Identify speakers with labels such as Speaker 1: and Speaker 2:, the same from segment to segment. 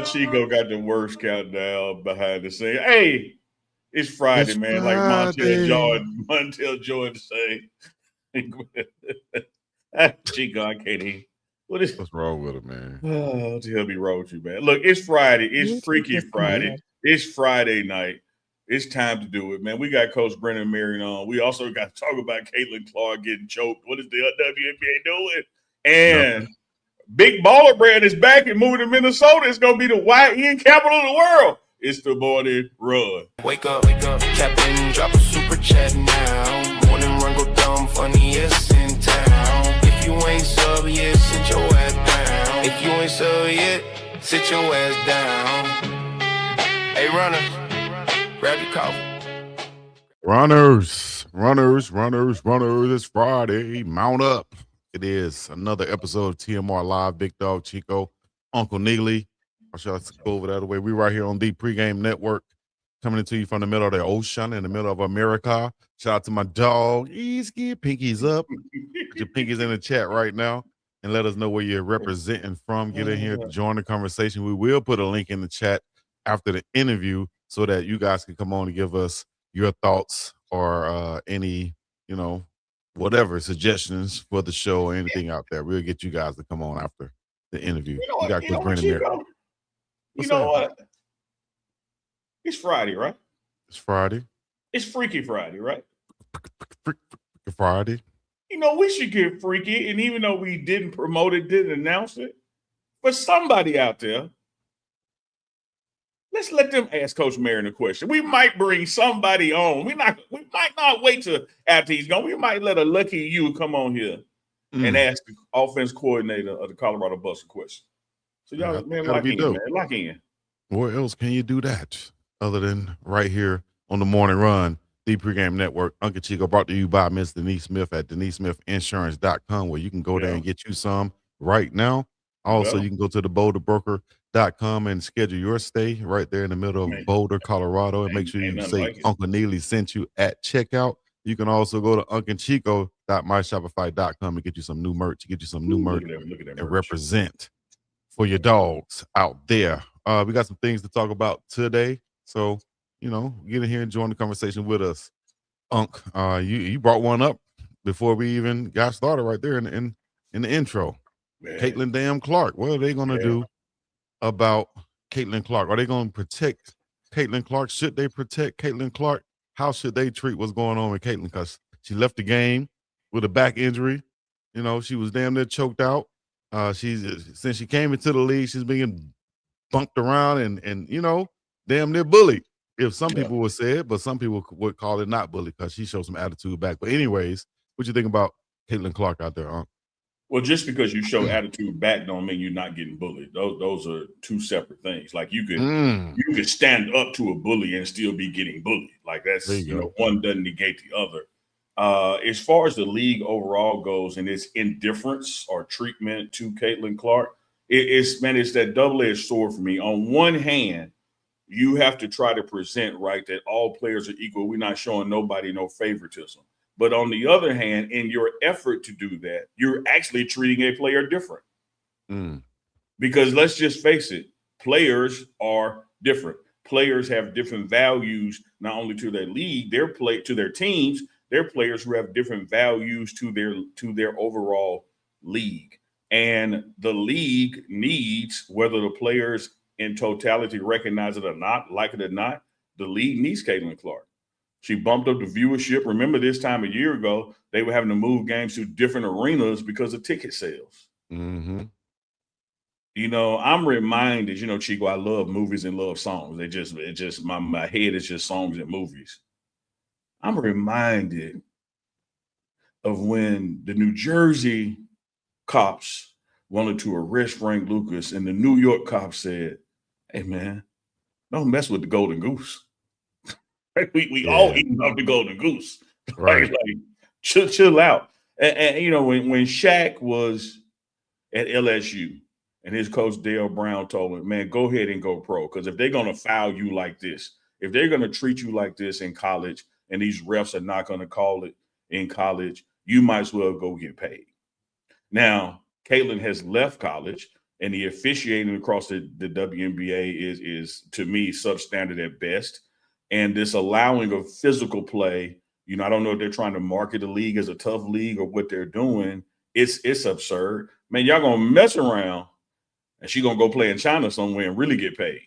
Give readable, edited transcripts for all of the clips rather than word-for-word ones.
Speaker 1: Chico got the worst countdown behind the scene. Hey, it's Friday,
Speaker 2: It's
Speaker 1: man. Like
Speaker 2: Friday.
Speaker 1: Montel Jordan say. Chico, I can't even. What is?
Speaker 2: What's wrong with it, man?
Speaker 1: Oh, what the hell be wrong with you, man? Look, it's Friday. It's Freaky Friday. It's Friday night. It's time to do it, man. We got Coach Brennan Marion on. We also got to talk about Caitlin Clark getting choked. What is the WNBA doing? And Big Baller Brand is back and moving to Minnesota. It's going to be the YN capital of the world. It's the morning run.
Speaker 3: Wake up, Captain, drop a super chat now. Morning run, go dumb, funniest in town. If you ain't sub yet, sit your ass down. If you ain't sub yet, sit your ass down. Hey, runners, grab your coffee.
Speaker 2: Runners. It's Friday. Mount up. It is another episode of TMR Live. Big Dog Chico, Uncle Neely. I should go over that way. We right here on the Pregame Network, coming into you from the middle of the ocean, in the middle of America. Shout out to my dog. Easy, pinkies up. Put your pinkies in the chat right now and let us know where you're representing from. Get in here, join the conversation. We will put a link in the chat after the interview so that you guys can come on and give us your thoughts or any, whatever suggestions for the show or anything out there. We'll get you guys to come on after the interview.
Speaker 1: You got Coach Brennan here. You know what? It's Friday, right?
Speaker 2: It's Friday.
Speaker 1: It's Freaky Friday, right?
Speaker 2: Friday.
Speaker 1: We should get freaky, and even though we didn't promote it, didn't announce it, but somebody out there, let's let them ask Coach Marion a question. We might bring somebody on. We might not wait till after he's gone. We might let a lucky you come on here and ask the offense coordinator of the Colorado Bucks a question. So y'all, lock in.
Speaker 2: Where else can you do that other than right here on the morning run, the Pregame Network? Uncle Chico brought to you by Miss Denise Smith at DeniseSmithInsurance.com, where you can go there and get you some right now. Also, you can go to the BoulderBroker.com and schedule your stay right there in the middle of Boulder, Colorado, and make sure you say Uncle Neely sent you at checkout. You can also go to UncleChico.myshopify.com and get you some new merch. And represent for your dogs out there. We got some things to talk about today. So, get in here and join the conversation with us. Unc, you brought one up before we even got started right there in the intro. Man. Caitlin damn Clark. What are they going to do about Caitlin Clark? Are they going to protect Caitlin Clark? Should they protect Caitlin Clark? How should they treat what's going on with Caitlin? Because she left the game with a back injury. She was damn near choked out. Since she came into the league, she's being bunked around and damn near bullied. If some people would say it, but some people would call it not bullied because she showed some attitude back. But anyways, what you think about Caitlin Clark out there, Unc?
Speaker 1: Well, just because you show attitude back don't mean you're not getting bullied. Those are two separate things. Like you could stand up to a bully and still be getting bullied. Like that's one doesn't negate the other. As far as the league overall goes and its indifference or treatment to Caitlin Clark, it's that double-edged sword for me. On one hand, you have to try to present that all players are equal. We're not showing nobody no favoritism. But on the other hand, in your effort to do that, you're actually treating a player different. Because let's just face it, players are different. Players have different values, not only to their league, to their teams. They're players who have different values to their overall league. And the league needs, whether the players in totality recognize it or not, like it or not, the league needs Caitlin Clark. She bumped up the viewership. Remember this time a year ago, they were having to move games to different arenas because of ticket sales.
Speaker 2: Mm-hmm.
Speaker 1: I'm reminded, Chico, I love movies and love songs. It just my head is just songs and movies. I'm reminded of when the New Jersey cops wanted to arrest Frank Lucas, and the New York cops said, "Hey man, don't mess with the golden goose." We all eating off the golden goose.
Speaker 2: Right.
Speaker 1: like chill out. And when Shaq was at LSU and his coach Dale Brown told him, "Man, go ahead and go pro, because if they're gonna foul you like this, if they're gonna treat you like this in college, and these refs are not gonna call it in college, you might as well go get paid." Now, Caitlin has left college. and the officiating across the WNBA is to me substandard at best. And this allowing of physical play, you know, I don't know if they're trying to market the league as a tough league or what they're doing. It's absurd. Man, y'all gonna mess around and she gonna go play in China somewhere and really get paid.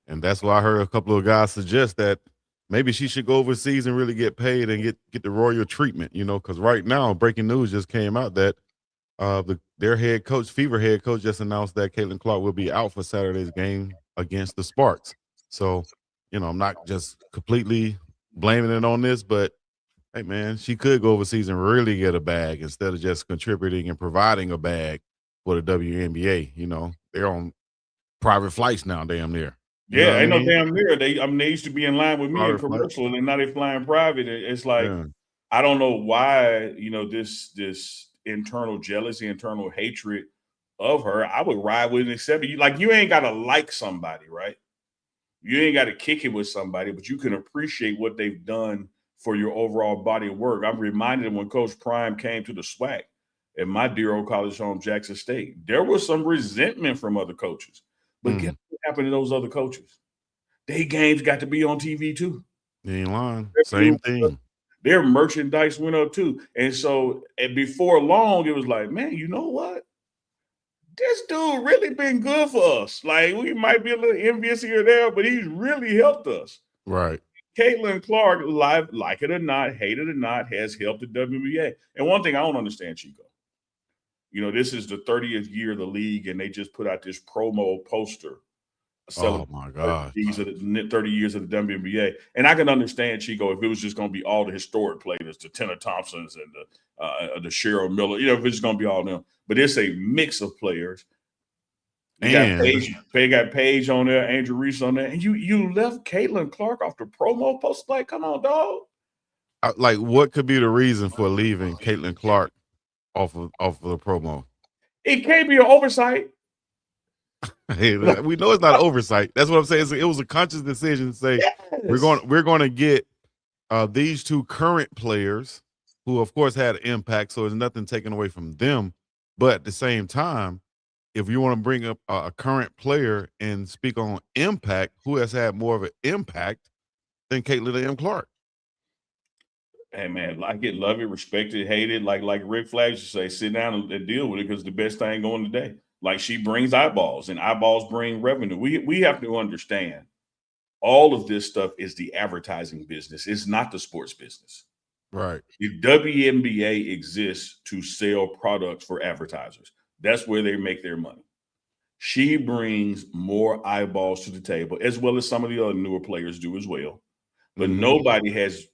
Speaker 2: And that's why I heard a couple of guys suggest that maybe she should go overseas and really get paid and get the royal treatment, you know, because right now, breaking news just came out that their head coach, Fever head coach, just announced that Caitlin Clark will be out for Saturday's game against the Sparks. So, you know, I'm not just completely blaming it on this, but hey, man, she could go overseas and really get a bag instead of just contributing and providing a bag for the WNBA. You know, they're on private flights now, damn near.
Speaker 1: Yeah, ain't no damn near. They used to be in line with me in commercial, and now they're flying private. It's like, I don't know why, you know, this internal jealousy, internal hatred of her. I would ride with it, except you ain't got to like somebody, right? You ain't got to kick it with somebody, but you can appreciate what they've done for your overall body of work. I'm reminded when Coach Prime came to the SWAC at my dear old college home, Jackson State, there was some resentment from other coaches. But guess what happened to those other coaches? They games got to be on TV too.
Speaker 2: You ain't lying. Same thing.
Speaker 1: Their merchandise went up too. And so before long, it was like, man, you know what? This dude really been good for us. Like, we might be a little envious here or there, but he's really helped us.
Speaker 2: Right.
Speaker 1: Caitlin Clark, like it or not, hate it or not, has helped the WNBA. And one thing I don't understand, Chico, you know, this is the 30th year of the league, and they just put out this promo poster.
Speaker 2: Oh, my God.
Speaker 1: These are the 30 years of the WNBA. And I can understand, Chico, if it was just going to be all the historic players, the Tenna Thompsons and the Cheryl Miller, you know, if it's going to be all of them. But it's a mix of players. You got Paige on there, Angel Reese on there, and you left Caitlin Clark off the promo poster. Like, come on, dog.
Speaker 2: Like, what could be the reason for leaving Caitlin Clark off of the promo?
Speaker 1: It can't be an oversight.
Speaker 2: Hey, we know it's not an oversight. That's what I'm saying. It was a conscious decision to say, yes, we're going to get these two current players who, of course, had an impact. So there's nothing taken away from them. But at the same time, if you want to bring up a current player and speak on impact, who has had more of an impact than Caitlin M. Clark?
Speaker 1: Hey, man, like it, love it, respect it, hate it. Like Rick Flag used to say, sit down and deal with it because the best thing going today. Like, she brings eyeballs, and eyeballs bring revenue. We have to understand all of this stuff is the advertising business. It's not the sports business.
Speaker 2: Right.
Speaker 1: The WNBA exists to sell products for advertisers. That's where they make their money. She brings more eyeballs to the table, as well as some of the other newer players do as well. But nobody has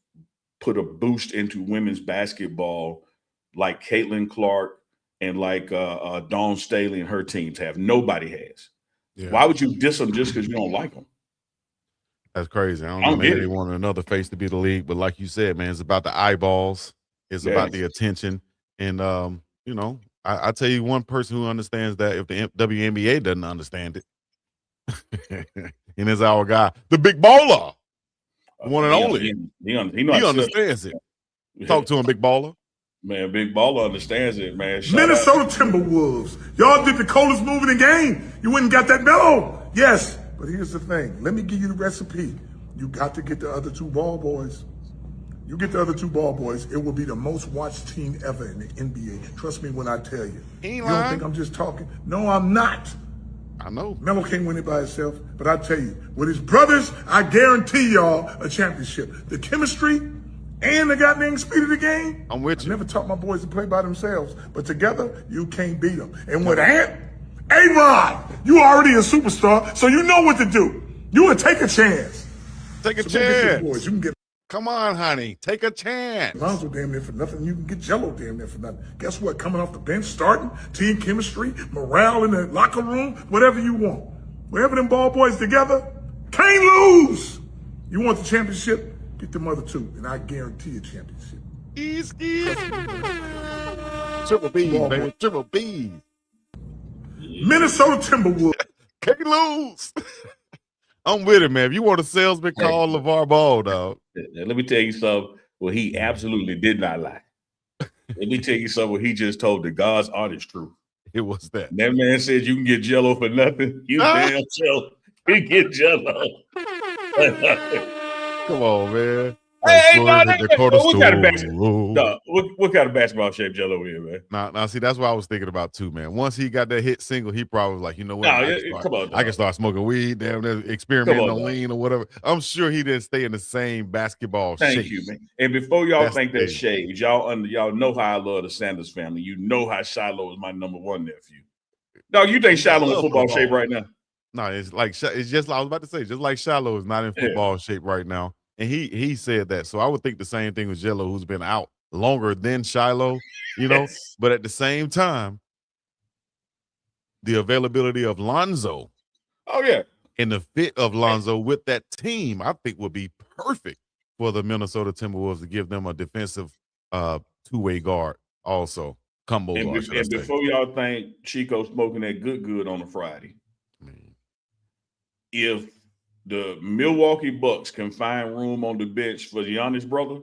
Speaker 1: put a boost into women's basketball like Caitlin Clark and like Dawn Staley and her teams have. Nobody has. Yeah. Why would you diss them just because you don't like them?
Speaker 2: That's crazy. I don't know. Maybe they wanted another face to be the league, but like you said, man, it's about the eyeballs. It's about the attention. And, you know, I tell you one person who understands that if the WNBA doesn't understand it, and it's our guy, the big baller, one and only. He understands it. Talk to him, big baller.
Speaker 1: Man, Big Baller understands it, man.
Speaker 4: Minnesota Timberwolves. Y'all did the coldest move in the game. You wouldn't got that mellow. Yes, but here's the thing. Let me give you the recipe. You got to get the other two ball boys. You get the other two ball boys, it will be the most watched team ever in the NBA. Trust me when I tell you. You don't think I'm just talking? No, I'm not.
Speaker 2: I know.
Speaker 4: Melo can't win it by himself, but I tell you, with his brothers, I guarantee y'all a championship. The chemistry and the goddamn speed of the game.
Speaker 2: I'm with you.
Speaker 4: I never taught my boys to play by themselves, but together, you can't beat them. And with Ant, A-Rod, you already a superstar, so you know what to do. You would take a chance.
Speaker 2: Take a chance.
Speaker 4: Boys. You can get.
Speaker 2: Come on, honey. Take a chance.
Speaker 4: Lonzo damn near for nothing. You can get Jello damn near for nothing. Guess what? Coming off the bench, starting, team chemistry, morale in the locker room, whatever you want. Wherever them ball boys together, can't lose. You want the championship? Get them other two, and I guarantee a championship.
Speaker 2: Triple B's, baby. Triple B's.
Speaker 4: Minnesota Timberwolves.
Speaker 2: Can't lose. I'm with it, man. If you want a salesman, call LeVar Ball, dog.
Speaker 1: Let me tell you something. Well, he absolutely did not lie. Let me tell you something. He just told the God's honest truth.
Speaker 2: It was that.
Speaker 1: That man said you can get Jello for nothing. You damn Jello. You get Jello.
Speaker 2: Come on, man.
Speaker 1: Hey,
Speaker 2: what kind
Speaker 1: of basketball shape Jello is, man?
Speaker 2: Now, see, that's what I was thinking about too, man. Once he got that hit single, he probably was like, you know what? I can start smoking weed, damn, experimenting on lean or whatever. I'm sure he didn't stay in the same basketball shape.
Speaker 1: Thank you, man. And before y'all think that shade, y'all know how I love the Sanders family. You know how Shiloh is my number one nephew. Dog, you think Shiloh in football shape right now?
Speaker 2: No, it's just I was about to say, just like Shiloh is not in football shape right now. And he said that. So I would think the same thing with Jello, who's been out longer than Shiloh, you know. But at the same time, the availability of Lonzo.
Speaker 1: Oh, yeah.
Speaker 2: And the fit of Lonzo with that team, I think would be perfect for the Minnesota Timberwolves to give them a defensive two-way guard also. Combo guard.
Speaker 1: And before y'all think Chico smoking that good on a Friday, if the Milwaukee Bucks can find room on the bench for Giannis' brother,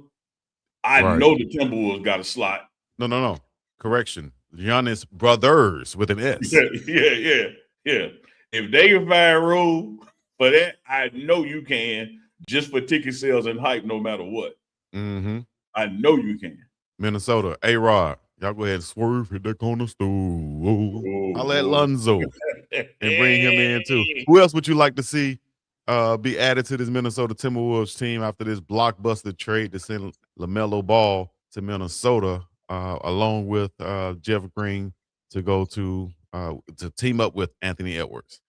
Speaker 1: I know the Timberwolves got a slot.
Speaker 2: No. Correction. Giannis brothers with an S.
Speaker 1: Yeah. If they can find room for that, I know you can, just for ticket sales and hype no matter what.
Speaker 2: Mm-hmm.
Speaker 1: I know you can.
Speaker 2: Minnesota, A-Rod. Y'all go ahead and swerve, hit that corner stool. I'll let Lonzo and bring him in too. Who else would you like to see be added to this Minnesota Timberwolves team after this blockbuster trade to send LaMelo Ball to Minnesota, along with Jeff Green to go to team up with Anthony Edwards?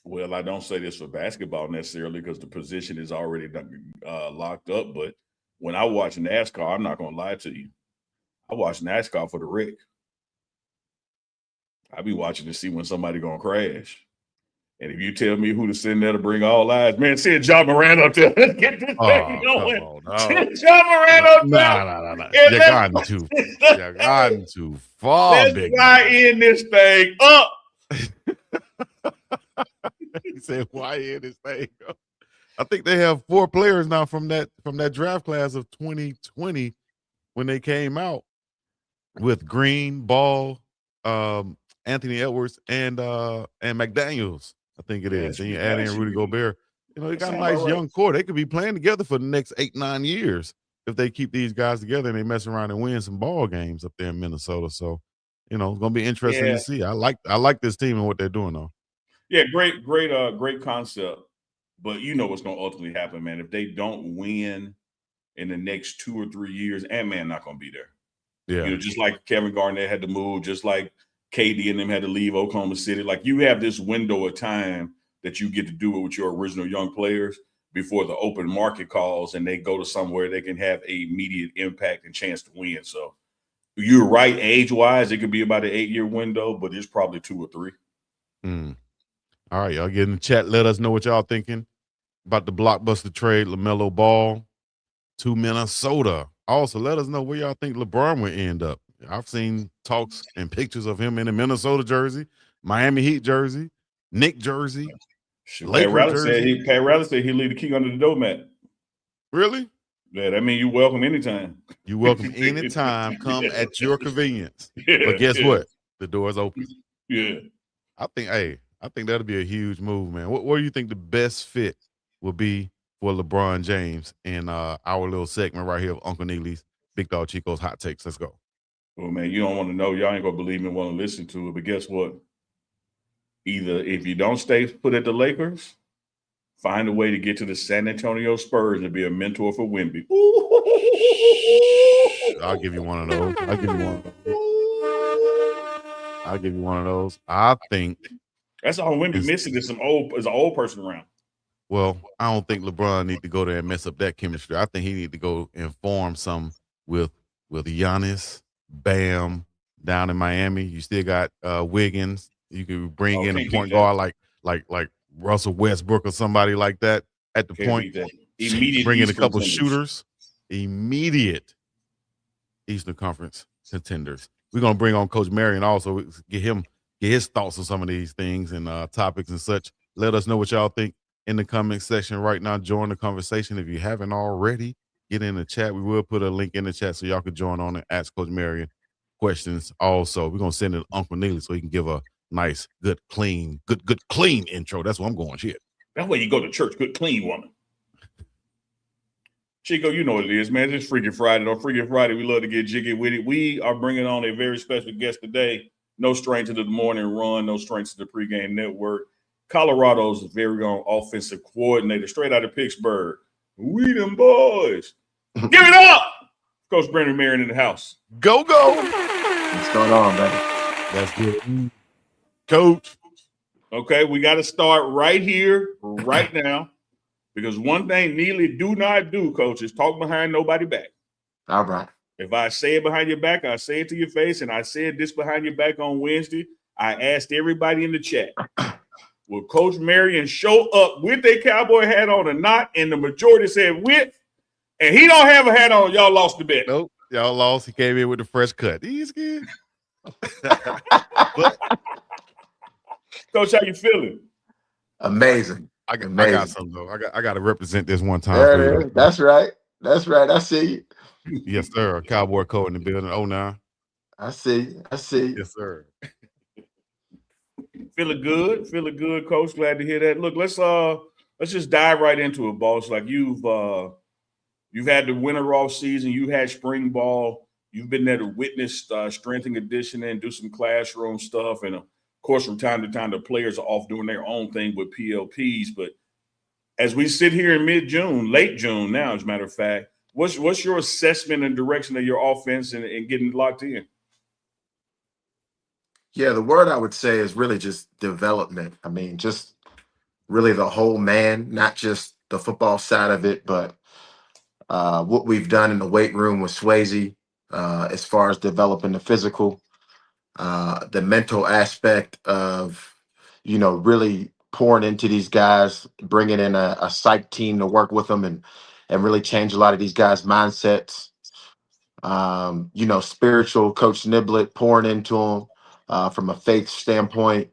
Speaker 1: Well, I don't say this for basketball necessarily because the position is already locked up. But when I watch NASCAR, I'm not going to lie to you. I watch NASCAR for the wreck. I be watching to see when somebody going to crash. And if you tell me who to send there to bring all eyes, man, send John Moran up there. Let's get this thing going. Send John Moran up there.
Speaker 2: No. You're gotten too far.
Speaker 1: Let's fly in this thing up.
Speaker 2: He said, "Why in this thing?" I think they have 4 players now from that draft class of 2020 when they came out with Green, Ball, Anthony Edwards, and McDaniels. I think it is. And you add in Rudy Gobert. You know, they got a nice young core. They could be playing together for the next 8-9 years if they keep these guys together and they mess around and win some ball games up there in Minnesota. So, you know, it's gonna be interesting to see. I like this team and what they're doing though.
Speaker 1: Yeah, great concept. But you know what's gonna ultimately happen, man. If they don't win in the next 2 or 3 years, Ant-Man not gonna be there.
Speaker 2: Yeah.
Speaker 1: You know, just like Kevin Garnett had to move, just like KD and them had to leave Oklahoma City. Like you have this window of time that you get to do it with your original young players before the open market calls and they go to somewhere they can have a immediate impact and chance to win. So you're right, age-wise, it could be about an 8-year window, but it's probably 2 or 3.
Speaker 2: All right, y'all get in the chat. Let us know what y'all thinking about the blockbuster trade, LaMelo Ball to Minnesota. Also, let us know where y'all think LeBron would end up. I've seen talks and pictures of him in a Minnesota jersey, Miami Heat jersey, Knicks jersey.
Speaker 1: Pat Riley said he'll leave the key under the doormat.
Speaker 2: Really?
Speaker 1: Yeah, that means you welcome anytime.
Speaker 2: You welcome anytime. Come at your convenience. But guess what? The door's open.
Speaker 1: Yeah.
Speaker 2: I think that'll be a huge move, man. What do you think the best fit will be for LeBron James in our little segment right here of Uncle Neely's Big Dog Chico's Hot Takes? Let's go.
Speaker 1: Well, man, you don't want to know. Y'all ain't going to believe me and want to listen to it. But guess what? Either if you don't stay put at the Lakers, find a way to get to the San Antonio Spurs and be a mentor for Wemby.
Speaker 2: I'll give you one of those. I think
Speaker 1: that's all Wemby missing is an old person around.
Speaker 2: Well, I don't think LeBron need to go there and mess up that chemistry. I think he need to go and form some with Giannis, Bam down in Miami. You still got Wiggins. You can bring in a point guard like Russell Westbrook or somebody like that at the point. Bring in a couple shooters. Immediate Eastern Conference contenders. We're gonna bring on Coach Marion also, get his thoughts on some of these things and topics and such. Let us know what y'all think in the comment section right now. Join the conversation if you haven't already. Get in the chat. We will put a link in the chat so y'all can join on and ask Coach Marion questions also. We're gonna send it to Uncle Neely so he can give a nice, good, clean intro. That's what I'm going. Shit.
Speaker 1: That's why you go to church, good, clean woman. Chico, you know what it is, man. It's Freaky Friday. On Freaky Friday, we love to get jiggy with it. We are bringing on a very special guest today. No stranger to the morning run, no stranger to the pregame network. Colorado's very own offensive coordinator, straight out of Pittsburgh. We them boys. Give it up! Coach Brennan Marion in the house.
Speaker 2: Go!
Speaker 5: What's going on, baby?
Speaker 2: That's good. Coach.
Speaker 1: Okay, we got to start right here, right now. Because one thing Neely do not do, Coach, is talk behind nobody's back.
Speaker 5: All right.
Speaker 1: If I say it behind your back, I say it to your face, and I said this behind your back on Wednesday. I asked everybody in the chat, will Coach Marion show up with a cowboy hat on or not? And the majority said with, and he don't have a hat on. Y'all lost the bet.
Speaker 2: Nope, y'all lost. He came in with the fresh cut. He's good.
Speaker 1: Coach, how you feeling?
Speaker 5: Amazing.
Speaker 2: I got something though. I got to represent this one time.
Speaker 5: There it is. That's right. I see you.
Speaker 2: Yes, sir. Cowboy code in the building. Oh, now.
Speaker 5: I see.
Speaker 2: Yes, sir.
Speaker 1: Feeling good, Coach. Glad to hear that. Look, let's just dive right into it, boss. Like you've had the winter off season, you had spring ball, you've been there to witness strength and conditioning, do some classroom stuff, and of course, from time to time, the players are off doing their own thing with PLPs. But as we sit here in mid-June, late June now, as a matter of fact, what's your assessment and direction of your offense and getting locked in?
Speaker 5: Yeah, the word I would say is really just development. I mean, just really the whole man, not just the football side of it, but what we've done in the weight room with Swayze as far as developing the physical, the mental aspect of, really pouring into these guys, bringing in a psych team to work with them and really change a lot of these guys' mindsets. Spiritual Coach Niblet pouring into them. From a faith standpoint,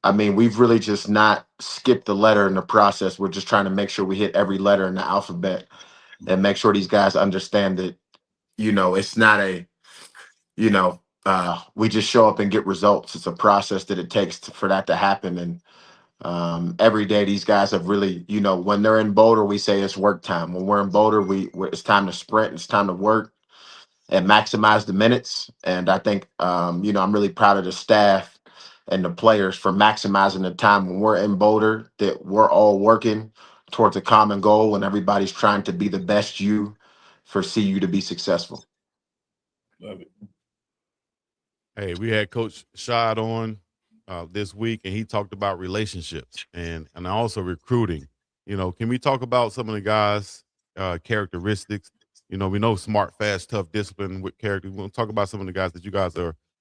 Speaker 5: I mean, we've really just not skipped the letter in the process. We're just trying to make sure we hit every letter in the alphabet and make sure these guys understand that, it's not we just show up and get results. It's a process that it takes for that to happen. And every day these guys have really, when they're in Boulder, we say it's work time. When we're in Boulder, it's time to sprint. It's time to work and maximize the minutes. And I think, I'm really proud of the staff and the players for maximizing the time when we're in Boulder, that we're all working towards a common goal and everybody's trying to be the best you for CU to be successful.
Speaker 1: Love it.
Speaker 2: Hey, we had Coach Shad on this week, and he talked about relationships and also recruiting. Can we talk about some of the guys' characteristics? We know smart, fast, tough, discipline with character. We'll talk about some of the guys that you guys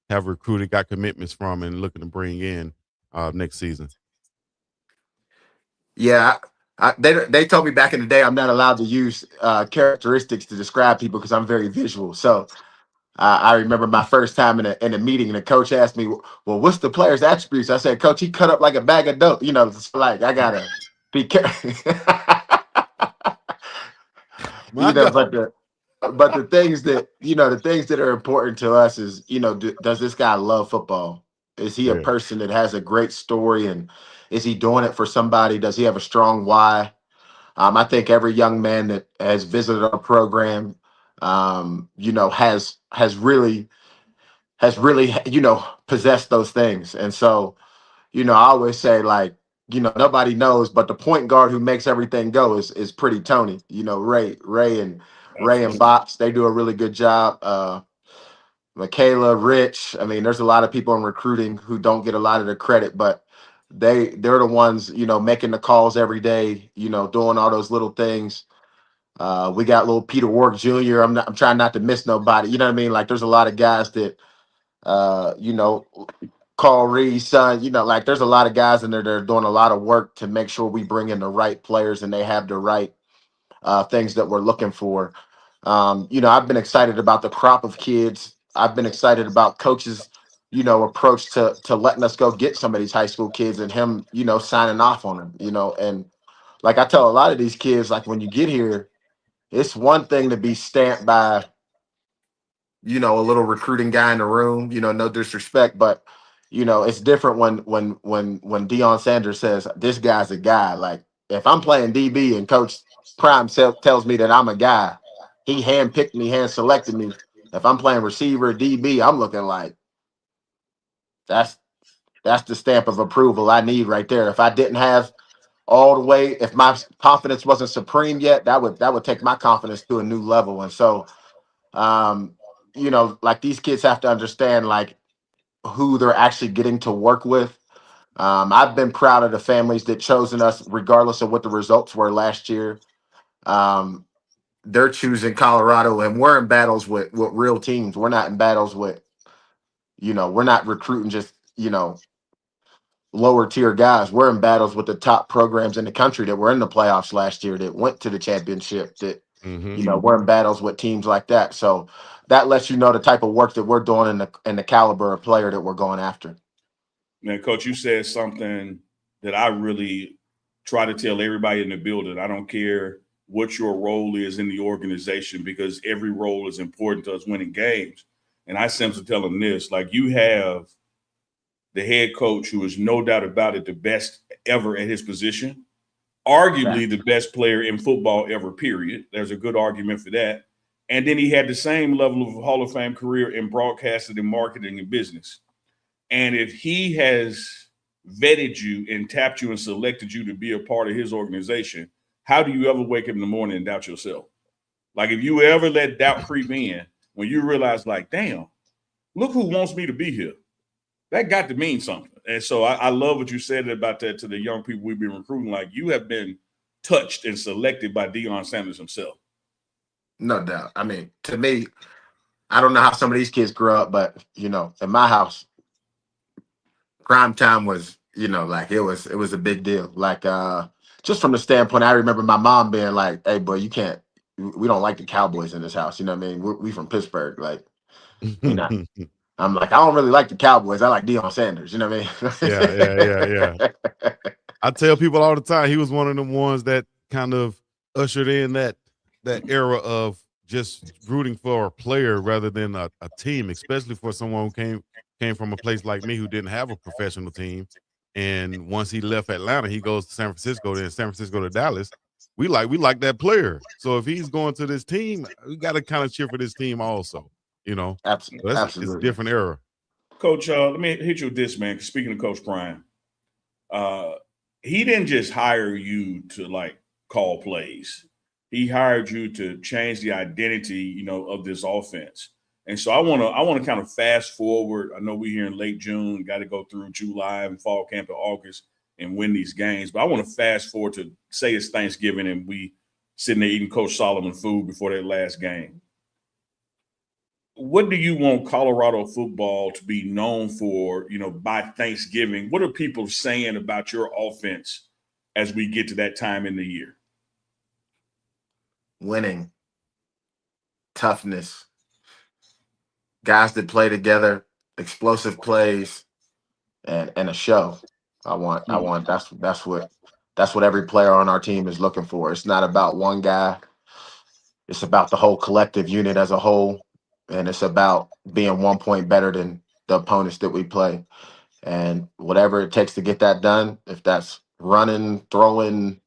Speaker 2: have recruited, got commitments from, and looking to bring in next season.
Speaker 5: Yeah, they told me back in the day I'm not allowed to use characteristics to describe people because I'm very visual. So I remember my first time in a meeting, and the coach asked me, "Well, what's the player's attributes?" I said, "Coach, he cut up like a bag of dope." It's like I gotta be careful. But the things that are important to us is, does this guy love football? Is he a person that has a great story, and is he doing it for somebody? Does he have a strong why? I think every young man that has visited our program, has really, possessed those things. And so, I always say, like, nobody knows, but the point guard who makes everything go is pretty Tony. Ray and Bops, they do a really good job. Michaela, Rich. I mean, there's a lot of people in recruiting who don't get a lot of the credit, but they're the ones, making the calls every day, doing all those little things. We got little Peter Wark Jr. I'm trying not to miss nobody. You know what I mean? Like, there's a lot of guys that, Carl Reed's son, like, there's a lot of guys in there that are doing a lot of work to make sure we bring in the right players and they have the right things that we're looking for. I've been excited about the crop of kids. I've been excited about coaches, approach to letting us go get some of these high school kids and him, signing off on them, and like I tell a lot of these kids, like, when you get here, it's one thing to be stamped by, you know, a little recruiting guy in the room, you know, no disrespect, but you know, it's different when Deion Sanders says this guy's a guy. Like if I'm playing DB and Coach Prime tells me that I'm a guy, he handpicked me, hand selected me. If I'm playing receiver, DB, I'm looking like that's the stamp of approval I need right there. If I didn't have all the way, if my confidence wasn't supreme yet, that would take my confidence to a new level. And so, you know, like these kids have to understand like who they're actually getting to work with. I've been proud of the families that chosen us, regardless of what the results were last year. They're choosing Colorado, and we're in battles with real teams. We're not in battles with, you know, we're not recruiting just, you know, lower tier guys. We're in battles with the top programs in the country that were in the playoffs last year, that went to the championship, that, you know, we're in battles with teams like that. So that lets you know the type of work that we're doing and the caliber of player that we're going after.
Speaker 1: Man, Coach, you said something that I really try to tell everybody in the building. I don't care what your role is in the organization, because every role is important to us winning games. And I simply tell them this, like, you have the head coach who is no doubt about it the best ever at his position, arguably the best player in football ever, period. There's a good argument for that. And then he had the same level of Hall of Fame career in broadcasting and marketing and business. And if he has vetted you and tapped you and selected you to be a part of his organization, how do you ever wake up in the morning and doubt yourself? Like, if you ever let doubt creep in, when you realize, like, damn, look who wants me to be here, that got to mean something. And so I love what you said about that to the young people we've been recruiting. Like, you have been touched and selected by Deion Sanders himself.
Speaker 5: No doubt. I mean, to me, I don't know how some of these kids grew up, but, you know, in my house, prime time was, you know, like it was a big deal. Like, just from the standpoint, I remember my mom being like, hey, boy, we don't like the Cowboys in this house. You know what I mean? We from Pittsburgh. Like, we not. I'm like, I don't really like the Cowboys. I like Deion Sanders. You know what I
Speaker 2: mean? Yeah. I tell people all the time, he was one of the ones that kind of ushered in that era of just rooting for a player rather than a team, especially for someone who came from a place like me who didn't have a professional team. And once he left Atlanta, he goes to San Francisco, then San Francisco to Dallas. We like that player. So if he's going to this team, we got to kind of cheer for this team also. You know,
Speaker 5: absolutely.
Speaker 2: It's a different era.
Speaker 1: Coach, let me hit you with this, man. Speaking of Coach Prime, he didn't just hire you to like call plays. He hired you to change the identity, you know, of this offense. And so I want to kind of fast forward. I know we're here in late June, got to go through July and fall camp to August and win these games. But I want to fast forward to, say it's Thanksgiving and we sitting there eating Coach Solomon food before that last game. What do you want Colorado football to be known for, you know, by Thanksgiving? What are people saying about your offense as we get to that time in the year?
Speaker 5: Winning, toughness, guys that play together, explosive plays, and a show. I want that's what every player on our team is looking for. It's not about one guy. It's about the whole collective unit as a whole. And it's about being 1 point better than the opponents that we play. And whatever it takes to get that done, if that's running, throwing,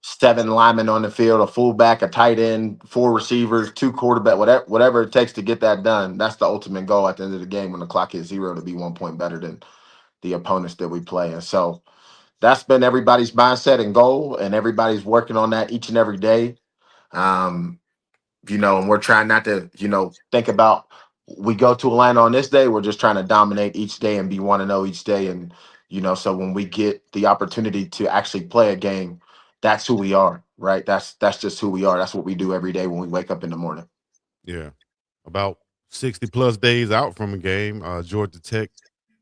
Speaker 5: 7 linemen on the field, a fullback, a tight end, 4 receivers, 2 quarterback, whatever it takes to get that done, that's the ultimate goal at the end of the game when the clock hits 0, to be 1 point better than the opponents that we play. And so that's been everybody's mindset and goal, and everybody's working on that each and every day. You know, and we're trying not to, you know, think about we go to Atlanta on this day. We're just trying to dominate each day and be 1-0 each day. And, you know, so when we get the opportunity to actually play a game, that's who we are, right? That's just who we are. That's what we do every day when we wake up in the morning.
Speaker 2: Yeah. About 60 plus days out from a game, Georgia Tech.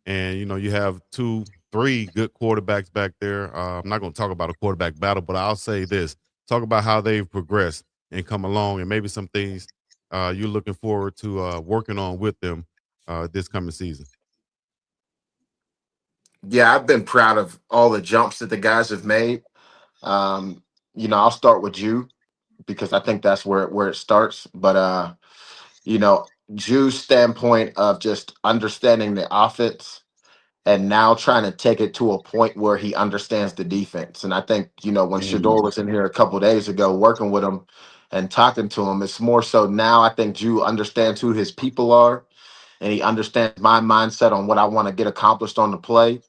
Speaker 2: And, you know, you have 2-3 good quarterbacks back there. I'm not going to talk about a quarterback battle, but I'll say this. Talk about how they've progressed and come along, and maybe some things you're looking forward to working on with them this coming season.
Speaker 5: Yeah, I've been proud of all the jumps that the guys have made. You know, I'll start with JuJu because I think that's where it starts. But, you know, Ju's standpoint of just understanding the offense and now trying to take it to a point where he understands the defense. And I think, when Shador was in here a couple days ago working with him and talking to him, it's more so now I think Ju understands who his people are and he understands my mindset on what I want to get accomplished on the play.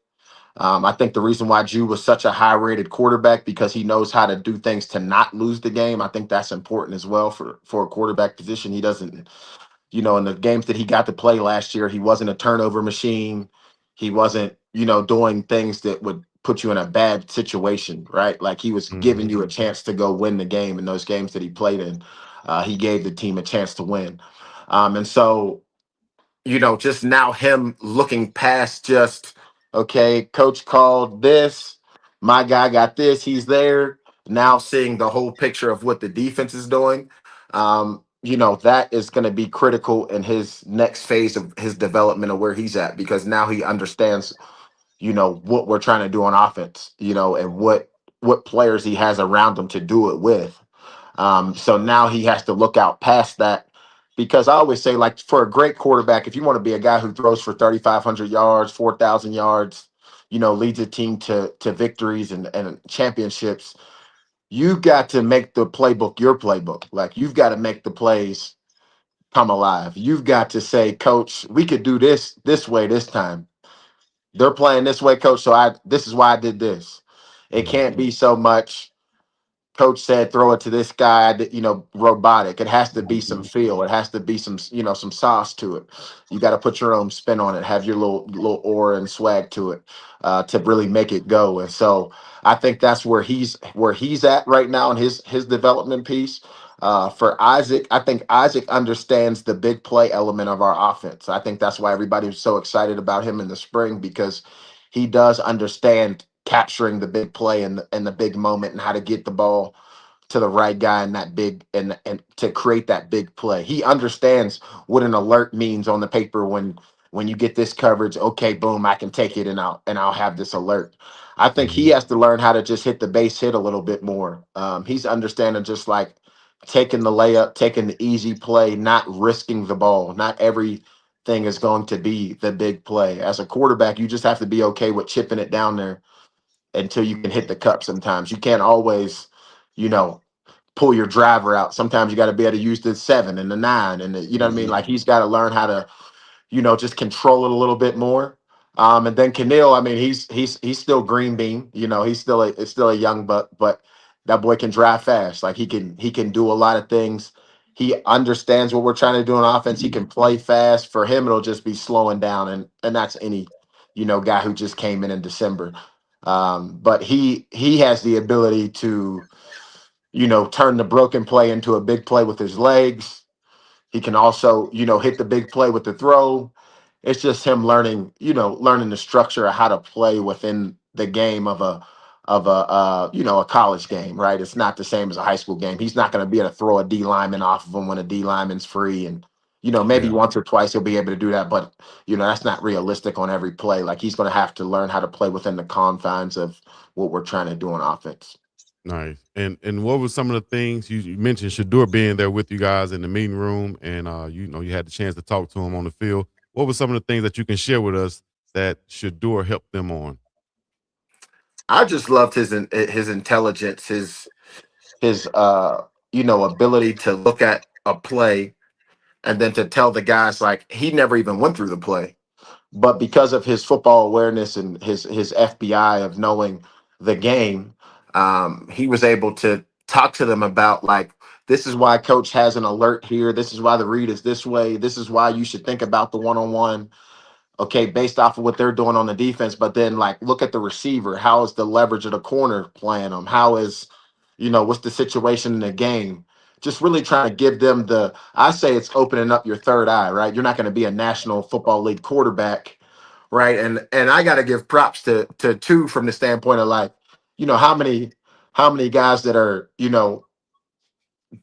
Speaker 5: I think the reason why Ju was such a high-rated quarterback because he knows how to do things to not lose the game. I think that's important as well for a quarterback position. He doesn't, in the games that he got to play last year, he wasn't a turnover machine. He wasn't, doing things that would put you in a bad situation, right? Like he was giving you a chance to go win the game in those games that he played in. He gave the team a chance to win. And so, just now him looking past just, okay, coach called this, my guy got this, he's there. Now seeing the whole picture of what the defense is doing, that is going to be critical in his next phase of his development of where he's at because now he understands, what we're trying to do on offense, and what players he has around him to do it with. So now he has to look out past that because I always say, like, for a great quarterback, if you want to be a guy who throws for 3,500 yards, 4,000 yards, leads a team to victories and championships, you got to make the playbook your playbook. Like, you've got to make the plays come alive. You've got to say, coach, we could do this way this time. They're playing this way, coach, so this is why I did this. It can't be so much coach said throw it to this guy, robotic. It has to be some feel. It has to be some sauce to it. You got to put your own spin on it, have your little aura and swag to it to really make it go. And so I think that's where he's at right now in his development piece. For Isaac, I think Isaac understands the big play element of our offense. I think that's why everybody was so excited about him in the spring because he does understand capturing the big play and the big moment and how to get the ball to the right guy in that big and to create that big play. He understands what an alert means on the paper when you get this coverage. Okay, boom, I can take it and I'll have this alert. I think he has to learn how to just hit the base hit a little bit more. He's understanding just like taking the layup, taking the easy play, not risking the ball. Not everything is going to be the big play. As a quarterback, you just have to be okay with chipping it down there until you can hit the cup sometimes. You can't always, pull your driver out. Sometimes you got to be able to use the 7 and the 9 and you know what I mean? Like he's got to learn how to, just control it a little bit more. And then Keneal, I mean, he's still green bean, he's still a young buck, but that boy can drive fast. Like he can do a lot of things. He understands what we're trying to do on offense. He can play fast. For him, it'll just be slowing down. And that's any, guy who just came in December. But he has the ability to, turn the broken play into a big play with his legs. He can also, hit the big play with the throw. It's just him learning the structure of how to play within the game of a college game, right? It's not the same as a high school game. He's not going to be able to throw a D lineman off of him when a D lineman's free. And, maybe once or twice he'll be able to do that, but that's not realistic on every play. Like he's going to have to learn how to play within the confines of what we're trying to do on offense.
Speaker 2: Nice. And what were some of the things you mentioned Shador being there with you guys in the meeting room and you had the chance to talk to him on the field. What were some of the things that you can share with us that Shador helped them on?
Speaker 5: I just loved his intelligence, his ability to look at a play and then to tell the guys like he never even went through the play. But because of his football awareness and his FBI of knowing the game, he was able to talk to them about like, this is why coach has an alert here. This is why the read is this way. This is why you should think about the one-on-one. Okay, based off of what they're doing on the defense, but then like look at the receiver. How is the leverage of the corner playing them? How is, what's the situation in the game? Just really trying to give them I say it's opening up your third eye, right? You're not going to be a National Football League quarterback, right? And I got to give props to two from the standpoint of like, how many guys that are,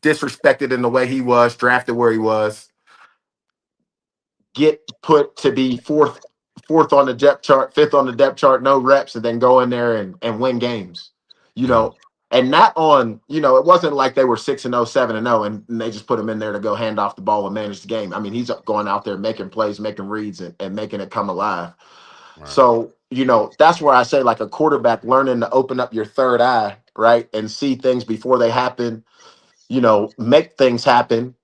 Speaker 5: disrespected in the way he was, drafted where he was, get put to be fourth on the depth chart, fifth on the depth chart, no reps, and then go in there and win games, And not on, it wasn't like they were 6-0, 7-0, and they just put him in there to go hand off the ball and manage the game. I mean, he's going out there making plays, making reads, and making it come alive. Right. So, that's where I say, like, a quarterback learning to open up your third eye, right, and see things before they happen, make things happen,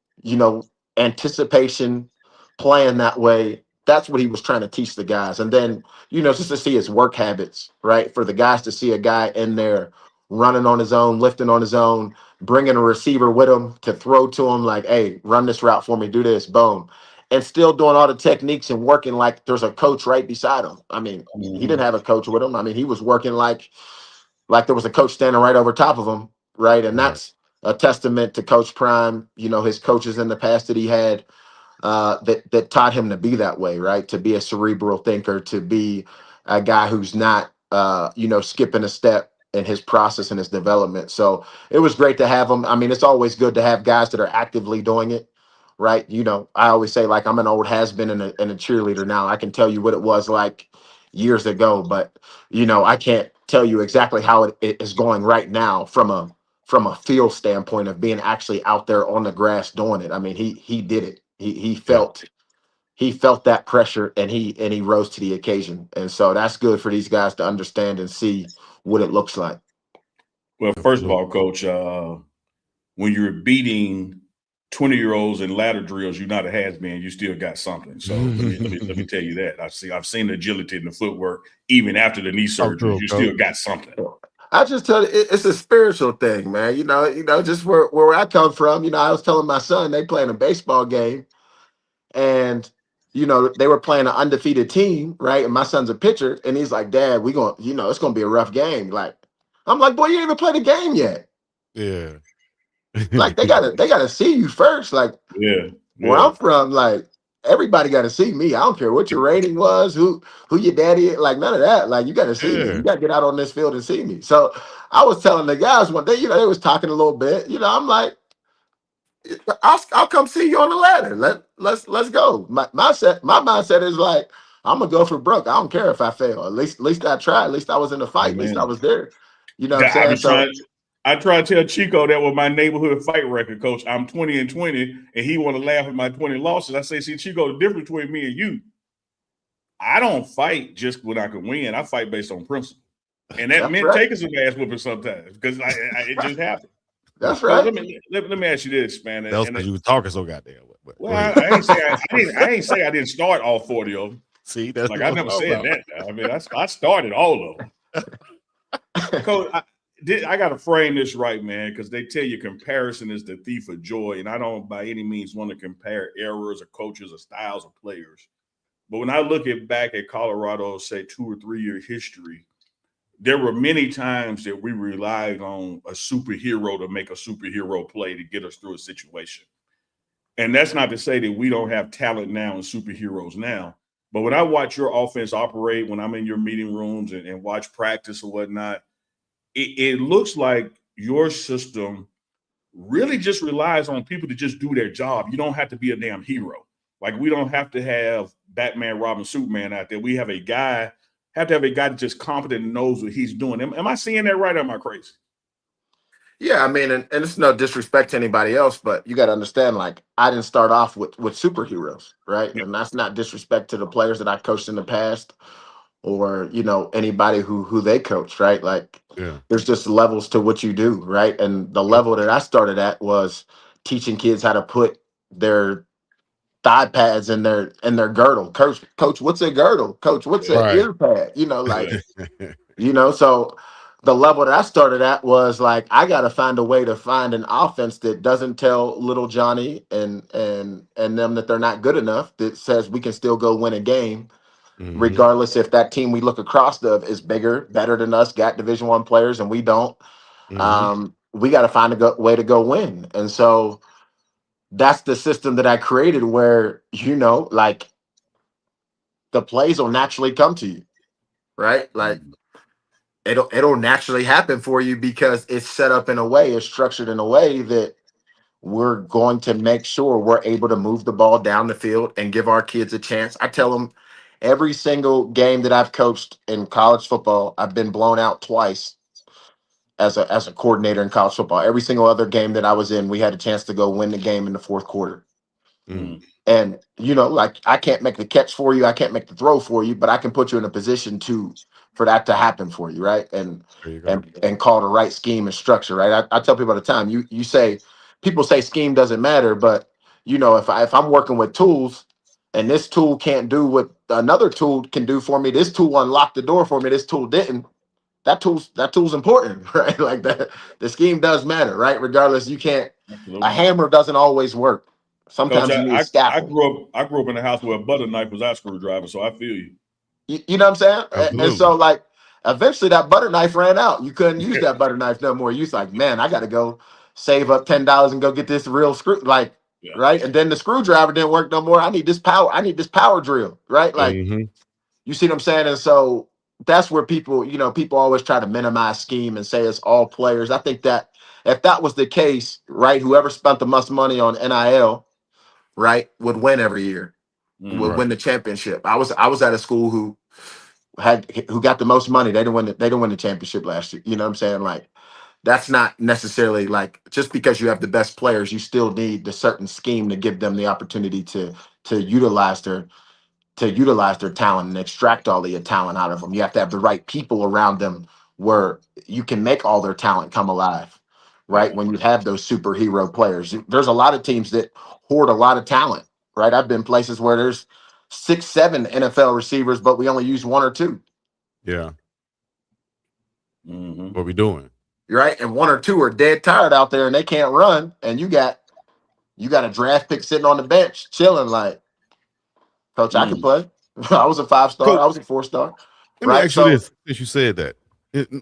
Speaker 5: anticipation, playing that way. That's what he was trying to teach the guys. And then, just to see his work habits, right, for the guys to see a guy in there running on his own, lifting on his own, bringing a receiver with him to throw to him, like, hey, run this route for me, do this, boom. And still doing all the techniques and working like there's a coach right beside him. I mean, he didn't have a coach with him. I mean, he was working like there was a coach standing right over top of him, right? And that's a testament to Coach Prime, his coaches in the past that he had that taught him to be that way, right? To be a cerebral thinker, to be a guy who's not, skipping a step in his process and his development. So it was great to have him. I mean, it's always good to have guys that are actively doing it, right? I always say, like, I'm an old has-been and a cheerleader now. I can tell you what it was like years ago, but, I can't tell you exactly how it is going right now from a feel standpoint of being actually out there on the grass doing it. I mean, he did it. He felt that pressure, and he rose to the occasion. And so that's good for these guys to understand and see what it looks like.
Speaker 1: Well, first of all, Coach, when you're beating 20-year-olds in ladder drills, you're not a has-been. You still got something. So let me tell you that. I've seen the agility and the footwork even after the knee surgery. You still got something.
Speaker 5: I just tell you, it's a spiritual thing, man. Just where I come from. I was telling my son, they playing a baseball game, and they were playing an undefeated team, right? And my son's a pitcher, and he's like, "Dad, it's gonna be a rough game." Like, I'm like, "Boy, you ain't even played the game yet."
Speaker 2: Yeah.
Speaker 5: Like, they gotta see you first. Like, where I'm from, like, everybody got to see me. I don't care what your rating was, who your daddy is, like, none of that. Like, you got to see me. You got to get out on this field and see me. So I was telling the guys one day, they was talking a little bit. I'm like, I'll come see you on the ladder. Let's go. My mindset is like, I'm gonna go for broke. I don't care if I fail. At least I tried. At least I was in the fight. At least I was there. You know what I'm saying?
Speaker 1: I try to tell Chico that with my neighborhood fight record, Coach, I'm 20-20, and he want to laugh at my 20 losses. I say, see, Chico, the difference between me and you, I don't fight just when I can win. I fight based on principle. And that meant taking some ass whooping sometimes because it just happened.
Speaker 5: That's right.
Speaker 1: Let me ask you this, man.
Speaker 2: That was because you were talking so goddamn.
Speaker 1: Well, I ain't say I didn't start all 40 of them.
Speaker 2: See, that's
Speaker 1: like I never said that. I mean, I started all of them. Coach, I got to frame this right, man, because they tell you comparison is the thief of joy, and I don't by any means want to compare errors or coaches or styles of players. But when I look back at Colorado's, say, 2 or 3 year history, there were many times that we relied on a superhero to make a superhero play to get us through a situation. And that's not to say that we don't have talent now and superheroes now. But when I watch your offense operate, when I'm in your meeting rooms and watch practice or whatnot, it looks like your system really just relies on people to just do their job. You don't have to be a damn hero. Like, we don't have to have Batman, Robin, Superman out there. We have a guy, that's just competent and knows what he's doing. Am I seeing that right, or am I crazy?
Speaker 5: Yeah, I mean, and it's no disrespect to anybody else, but you got to understand, like, I didn't start off with superheroes, right? Yeah. And that's not disrespect to the players that I coached in the past or, anybody who they coached, right? Like, there's just levels to what you do, right? And the level that I started at was teaching kids how to put their thigh pads in their girdle. Coach, what's a girdle? Coach, what's an ear pad? So the level that I started at was like, I got to find a way to find an offense that doesn't tell little Johnny and them that they're not good enough, that says we can still go win a game, regardless if that team we look across is bigger, better than us, got Division I players, and we don't. We got to find a way to go win. And so that's the system that I created where, like, the plays will naturally come to you, right? Like, it'll naturally happen for you because it's set up in a way, it's structured in a way that we're going to make sure we're able to move the ball down the field and give our kids a chance. I tell them every single game that I've coached in college football, I've been blown out twice. as a coordinator in college football. Every single other game that I was in, we had a chance to go win the game in the fourth quarter.
Speaker 2: Mm.
Speaker 5: And, you know, like, I can't make the catch for you, I can't make the throw for you, but I can put you in a position for that to happen for you, right? And call the right scheme and structure, right? I tell people all the time, you say, people say scheme doesn't matter, but, you know, if I'm working with tools and this tool can't do what another tool can do for me, this tool unlocked the door for me, this tool didn't, that tool's important, right? Like, that the scheme does matter, right? Regardless, you can't, a hammer doesn't always work. Sometimes
Speaker 1: Coach,
Speaker 5: you need a scaffold.
Speaker 1: I grew up in a house where a butter knife was our screwdriver, so I feel you.
Speaker 5: You know what I'm saying?
Speaker 2: Absolutely.
Speaker 5: And so, like, eventually that butter knife ran out. You couldn't use that butter knife no more. You was like, man, I got to go save up $10 and go get this real screw, like, right? And then the screwdriver didn't work no more. I need this power drill, right? Like, you see what I'm saying? And so that's where people always try to minimize scheme and say it's all players. I think that if that was the case, right, whoever spent the most money on NIL, right, would win every year, would win the championship. I was at a school who got the most money. They didn't win the championship last year. You know what I'm saying? Like, that's not necessarily, like, just because you have the best players, you still need the certain scheme to give them the opportunity to utilize their talent and extract all the talent out of them. You have to have the right people around them where you can make all their talent come alive, right? When you have those superhero players, there's a lot of teams that hoard a lot of talent, right? I've been places where there's 6, 7 NFL receivers, but we only use 1 or 2.
Speaker 2: Yeah. What we doing?
Speaker 5: Right? And 1 or 2 are dead tired out there and they can't run. And you got a draft pick sitting on the bench chilling like, Coach, I can play. I was a 5-star. I was a 4-star.
Speaker 2: Let me ask you this, since you said that.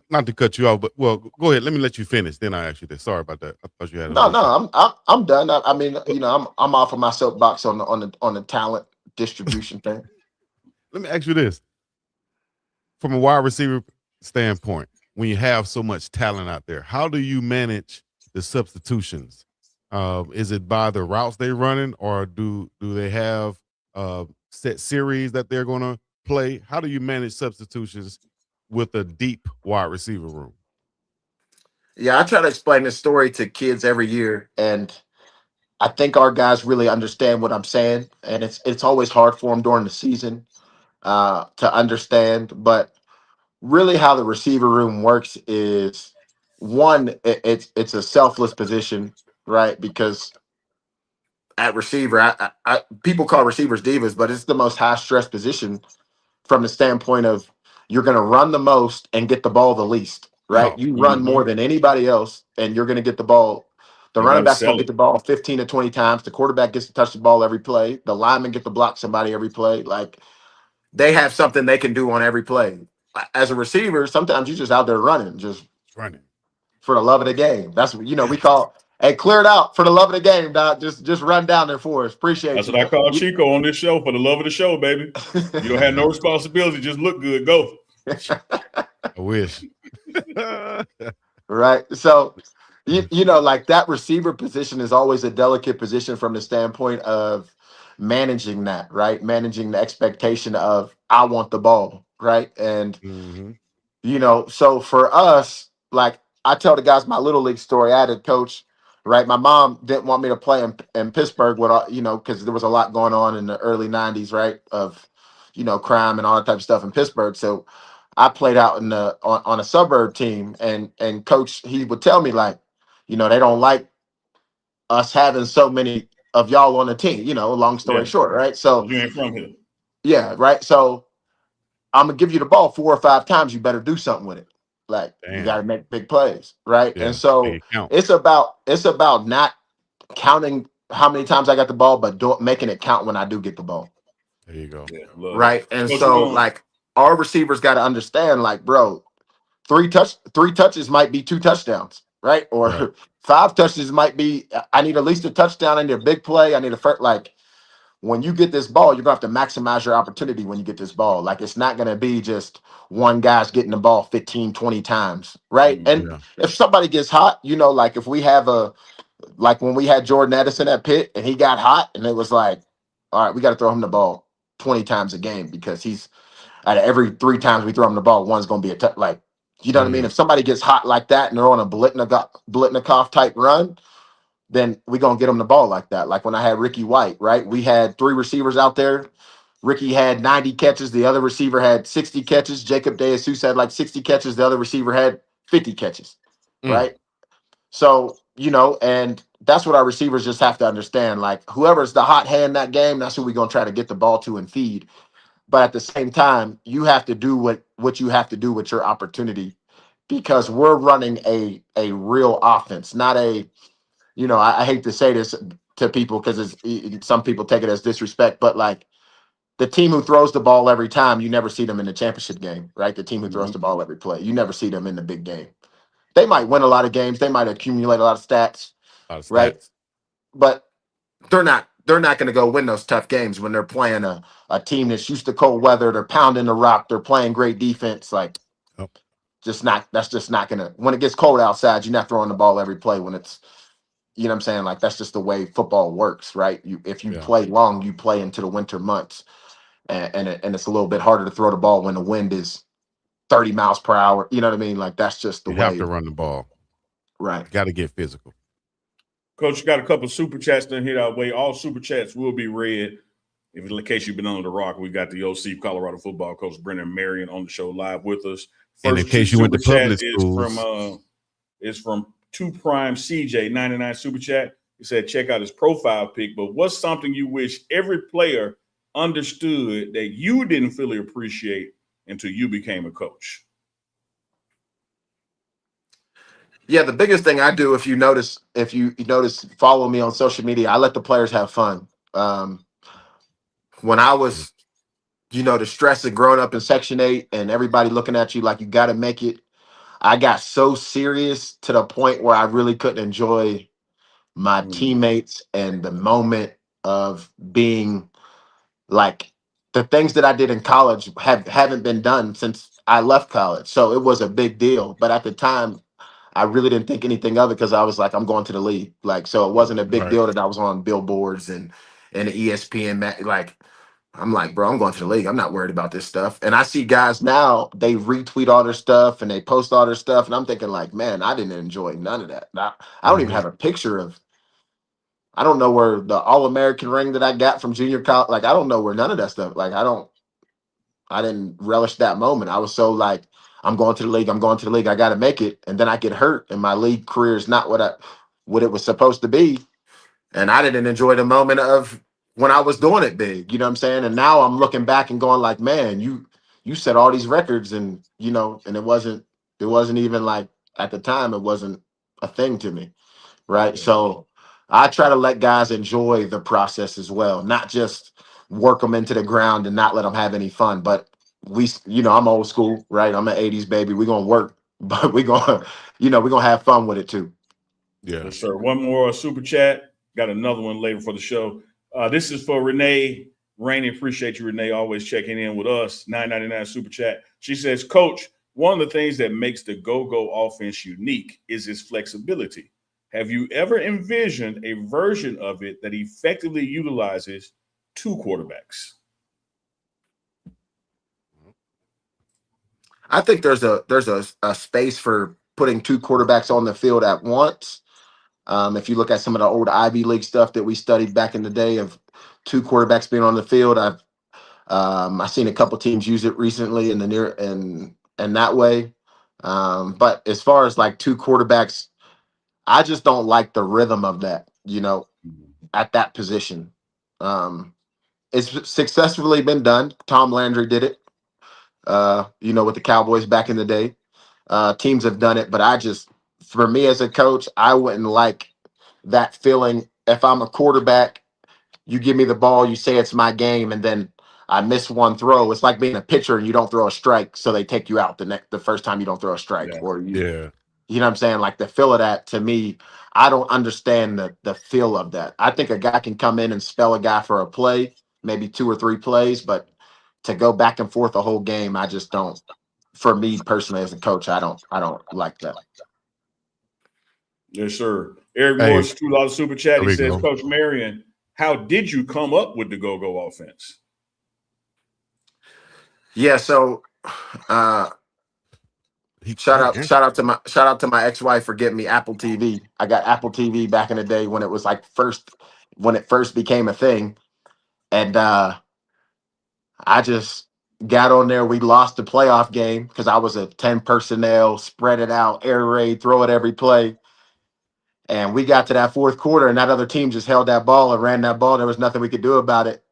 Speaker 2: Not to cut you off, but go ahead. Let me let you finish. Then I ask you this. Sorry about that. I thought you had.
Speaker 5: No, I'm done. I mean, you know, I'm off of my soapbox on the talent distribution thing.
Speaker 2: Let me ask you this: from a wide receiver standpoint, when you have so much talent out there, how do you manage the substitutions? Is it by the routes they're running, or do they have set series that they're going to play? How do you manage substitutions with a deep wide receiver room?
Speaker 5: Yeah, I try to explain this story to kids every year, and I think our guys really understand what I'm saying. And it's always hard for them during the season to understand. But really, how the receiver room works is, one, it's a selfless position, right? Because at receiver, people call receivers divas, but it's the most high stress position from the standpoint of you're going to run the most and get the ball the least, right? You run more than anybody else, and you're going to get the ball. The running back's going to get the ball 15 to 20 times. The quarterback gets to touch the ball every play. The lineman get to block somebody every play. Like, they have something they can do on every play. As a receiver, sometimes you're just out there running for the love of the game. That's what, we call, hey, clear it out for the love of the game, Doc. Just run down there for us. Appreciate
Speaker 1: That's
Speaker 5: you.
Speaker 1: what I call Chico on this show, for the love of the show, baby. You don't have no responsibility. Just look good. Go.
Speaker 2: I wish.
Speaker 5: Right. So, like, that receiver position is always a delicate position from the standpoint of managing that, right? Managing the expectation of, I want the ball, right? And, so for us, like, I tell the guys my little league story. I had a coach, right? My mom didn't want me to play in Pittsburgh with, because there was a lot going on in the early 90s, right? Of, crime and all that type of stuff in Pittsburgh. So I played out on a suburb team, and coach, he would tell me, like, they don't like us having so many of y'all on the team, long story short, right? So
Speaker 1: you ain't from here.
Speaker 5: Yeah, right. So I'm gonna give you the ball 4 or 5 times. You better do something with it. Like, you got to make big plays, right?
Speaker 2: Yeah,
Speaker 5: and so it's about not counting how many times I got the ball, but making it count when I do get the ball.
Speaker 2: There you go.
Speaker 1: Yeah,
Speaker 5: right. And so, like, our receivers got to understand, like, bro, 3 touches might be 2 touchdowns, right? Or 5 touches might be, I need at least a touchdown. I need a big play. I need a first, like, when you get this ball, you're going to have to maximize your opportunity when you get this ball. Like, it's not going to be just one guy's getting the ball 15, 20 times, right? And if somebody gets hot, like, if we have like when we had Jordan Addison at Pitt and he got hot, and it was like, all right, we got to throw him the ball 20 times a game, because he's, out of every 3 times we throw him the ball, one's going to be like, You know what I mean? If somebody gets hot like that and they're on a Blitnikoff type run, then we're going to get them the ball like that. Like when I had Ricky White, right? We had 3 receivers out there. Ricky had 90 catches. The other receiver had 60 catches. Jacob DeJesus had like 60 catches. The other receiver had 50 catches, right? So, you know, and that's what our receivers just have to understand. Like whoever's the hot hand in that game, that's who we're going to try to get the ball to and feed. But at the same time, you have to do what you have to do with your opportunity, because we're running a real offense, not a, you know, I hate to say this to people because some people take it as disrespect, but like the team who throws the ball every time, you never see them in the championship game, right? The team who throws the ball every play, you never see them in the big game. They might win a lot of games, they might accumulate a lot of stats, right? But they're not going to go win those tough games when they're playing a team that's used to cold weather. They're pounding the rock. They're playing great defense. Like, that's just not going to, when it gets cold outside, you're not throwing the ball every play when it's, you know what I'm saying? Like, that's just the way football works, right? If you play long, you play into the winter months. And it's a little bit harder to throw the ball when the wind is 30 miles per hour. You know what I mean? Like, that's just the way.
Speaker 2: You have to run the ball.
Speaker 5: Right.
Speaker 2: Got to get physical.
Speaker 1: Coach, you got a couple of super chats done hit our way. All super chats will be read. In case you've been under the rock, we got the OC Colorado football coach Brennan Marion on the show live with us.
Speaker 2: And in case you went to public schools,
Speaker 1: is from 2 Prime CJ 99 super chat. He said check out his profile pic, but what's something you wish every player understood that you didn't fully appreciate until you became a coach?
Speaker 5: Yeah, the biggest thing I do, if you notice, follow me on social media, I let the players have fun. When I was, you know, the stress of growing up in Section 8 and everybody looking at you like you got to make it, I got so serious to the point where I really couldn't enjoy my teammates and the moment of being like, the things that I did in college haven't been done since I left college. So it was a big deal. But at the time, I really didn't think anything of it because I was like, I'm going to the league. Like, so it wasn't a big deal that I was on billboards and ESPN. Like, I'm like, bro, I'm going to the league. I'm not worried about this stuff. And I see guys now, they retweet all their stuff and they post all their stuff. And I'm thinking like, man, I didn't enjoy none of that. I don't even have a picture of, I don't know where the All-American ring that I got from junior college, like, I don't know where none of that stuff, like, I didn't relish that moment. I was so like, I'm going to the league. I got to make it. And then I get hurt and my league career is not what it was supposed to be. And I didn't enjoy the moment of when I was doing it big, you know what I'm saying? And now I'm looking back and going like, man, you set all these records and, you know, and it wasn't even like, at the time, it wasn't a thing to me. Right. So I try to let guys enjoy the process as well, not just work them into the ground and not let them have any fun. But I'm old school, right? I'm an 80s baby. We're going to work, but we're going to have fun with it too.
Speaker 2: Yeah.
Speaker 1: Yes, sir. One more super chat. Got another one later for the show. This is for Renee Rainey. Appreciate you, Renee, always checking in with us. $9.99 super chat. She says, Coach, one of the things that makes the go-go offense unique is its flexibility. Have you ever envisioned a version of it that effectively utilizes 2 quarterbacks?
Speaker 5: I think there's a space for putting 2 quarterbacks on the field at once. If you look at some of the old Ivy League stuff that we studied back in the day of 2 quarterbacks being on the field, I've seen a couple teams use it recently in the near and that way. But as far as like 2 quarterbacks, I just don't like the rhythm of that, at that position. It's successfully been done. Tom Landry did it, with the Cowboys back in the day. Teams have done it, but for me as a coach, I wouldn't like that feeling. If I'm a quarterback, you give me the ball, you say it's my game, and then I miss one throw. It's like being a pitcher and you don't throw a strike, so they take you out the first time you don't throw a strike. You know what I'm saying? Like the feel of that, to me, I don't understand the feel of that. I think a guy can come in and spell a guy for a play, maybe 2 or 3 plays, but to go back and forth the whole game, I just don't. For me personally, as a coach, I don't like that.
Speaker 1: Yes, sir. Eric Morris, $2 super chat. He says, Coach Marion, how did you come up with the go-go offense?
Speaker 5: Yeah, so Shout out to my ex-wife for getting me Apple TV. I got Apple TV back in the day when it was like when it first became a thing. And I just got on there. We lost the playoff game because I was a 10 personnel, spread it out, air raid, throw it every play. And we got to that fourth quarter, and that other team just held that ball and ran that ball. There was nothing we could do about it.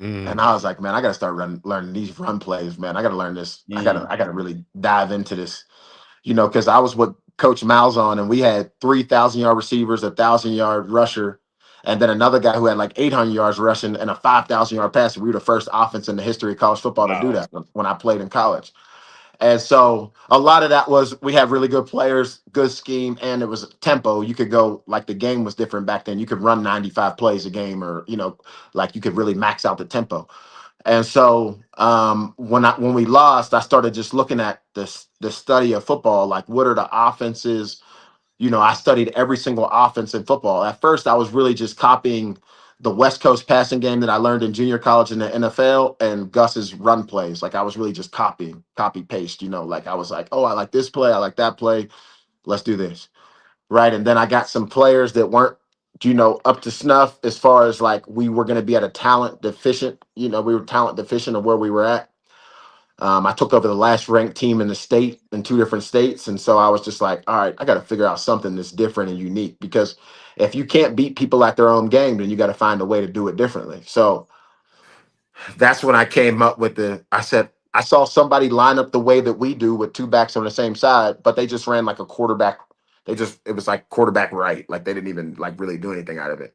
Speaker 5: And I was like, man, I got to start learning these run plays, man. I got to learn this. I got to really dive into this, because I was with Coach Malzahn, and we had 3,000-yard receivers, 1,000-yard rusher, and then another guy who had like 800 yards rushing and a 5,000-yard passer. We were the first offense in the history of college football to do that when I played in college. And so a lot of that was we had really good players, good scheme, and it was tempo. You could go, like, the game was different back then. You could run 95 plays a game, or, like, you could really max out the tempo. And so when we lost, I started just looking at the study of football, like what are the offenses. I studied every single offense in football. At first, I was really just copying the West Coast passing game that I learned in junior college in the NFL and Gus's run plays. Like, I was really just copy paste, like I was like, oh, I like this play. I like that play. Let's do this. Right. And then I got some players that weren't, up to snuff as far as like we were going to be at a talent deficient, we were talent deficient of where we were at. I took over the last ranked team in the state in 2 different states. And so I was just like, all right, I got to figure out something that's different and unique, because if you can't beat people at their own game, then you got to find a way to do it differently. So that's when I came up with I said, I saw somebody line up the way that we do with 2 backs on the same side, but they just ran like a quarterback. It was like quarterback right. Like, they didn't even like really do anything out of it.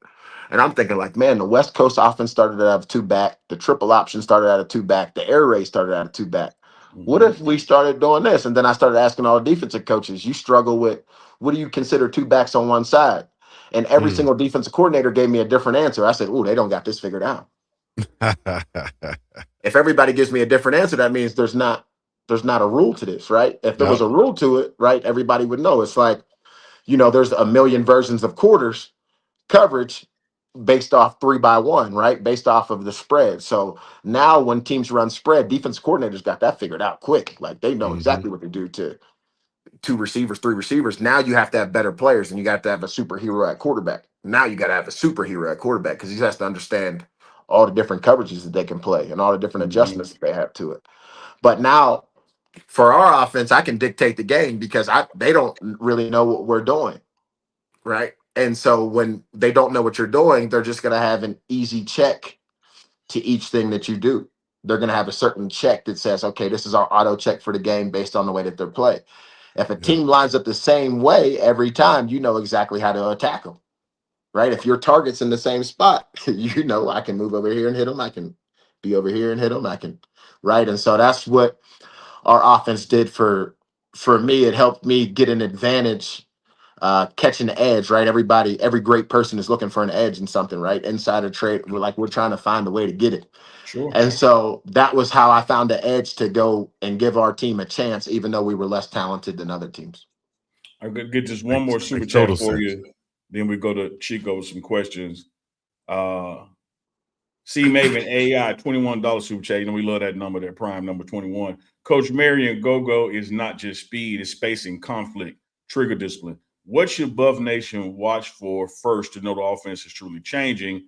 Speaker 5: And I'm thinking, like, man, the West Coast offense started out of 2 back. The triple option started out of 2 back. The air raid started out of 2 back. What if we started doing this? And then I started asking all the defensive coaches, you struggle with, what do you consider 2 backs on one side? And every single defensive coordinator gave me a different answer. I said, they don't got this figured out. If everybody gives me a different answer, that means there's not a rule to this, right? If there was a rule to it, right, everybody would know. It's like, there's a million versions of quarters coverage based off 3-by-1, right? Based off of the spread. So now when teams run spread, defense coordinators got that figured out quick. Like, they know exactly what to do to 2 receivers, 3 receivers. Now you have to have better players, and you got to have a superhero at quarterback. Now you got to have a superhero at quarterback, because he has to understand all the different coverages that they can play and all the different adjustments that they have to it. But now for our offense, I can dictate the game, because they don't really know what we're doing, right? And so when they don't know what you're doing, they're just going to have an easy check to each thing that you do. They're going to have a certain check that says, okay, this is our auto check for the game based on the way that they're playing. If a team lines up the same way every time, you know exactly how to attack them, right? If your target's in the same spot, I can move over here and hit them. I can be over here and hit them. Right? And so that's what our offense did for me. It helped me get an advantage, catching the edge, right? Every great person is looking for an edge in something, right? Insider trade, we're trying to find a way to get it.
Speaker 1: Sure.
Speaker 5: And so that was how I found the edge to go and give our team a chance, even though we were less talented than other teams.
Speaker 1: I'm going to get just one more super chat for you. Then we go to Chico with some questions. C Maven AI, $21 super chat. We love that number, that prime number 21. Coach Marion Go-Go is not just speed, it's spacing, conflict, trigger discipline. What should Buff Nation watch for first to know the offense is truly changing?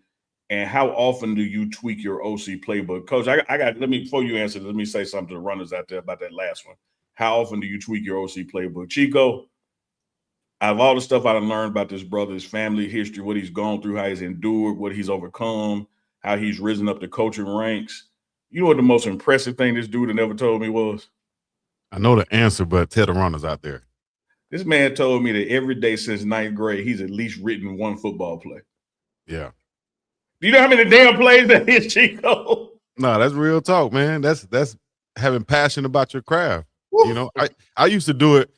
Speaker 1: And how often do you tweak your OC playbook? Coach, before you answer, let me say something to the runners out there about that last one. How often do you tweak your OC playbook? Chico, out of all the stuff I've learned about this brother, his family history, what he's gone through, how he's endured, what he's overcome, how he's risen up the coaching ranks. You know what the most impressive thing this dude never told me was?
Speaker 2: I know the answer, but tell the runners out there.
Speaker 1: This man told me that every day since 9th grade, he's at least written 1 football play.
Speaker 2: Yeah.
Speaker 1: Do you know how many damn plays that is, Chico?
Speaker 2: No, that's real talk, man. That's having passion about your craft.
Speaker 1: Woo.
Speaker 2: I used to do it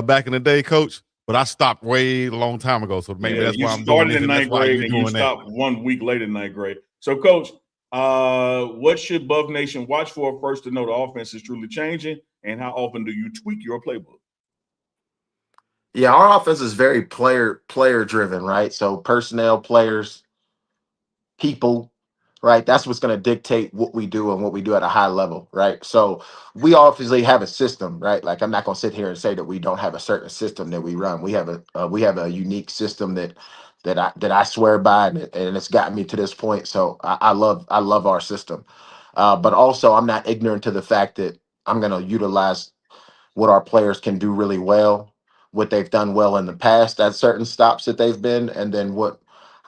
Speaker 2: back in the day, Coach, but I stopped way a long time ago. So maybe that's why I'm doing it.
Speaker 1: You started in 9th grade and you stopped 1 week later in 9th grade. So, Coach, what should Buff Nation watch for first to know the offense is truly changing? And how often do you tweak your playbook?
Speaker 5: Yeah, our offense is very player driven, right? So personnel, players, people, right? That's what's going to dictate what we do and what we do at a high level, right? So we obviously have a system, right? Like I'm not going to sit here and say that we don't have a certain system that we run. We have a unique system that I swear by, and it's gotten me to this point. So I love our system, but also I'm not ignorant to the fact that I'm going to utilize what our players can do really well, what they've done well in the past at certain stops that they've been, and then what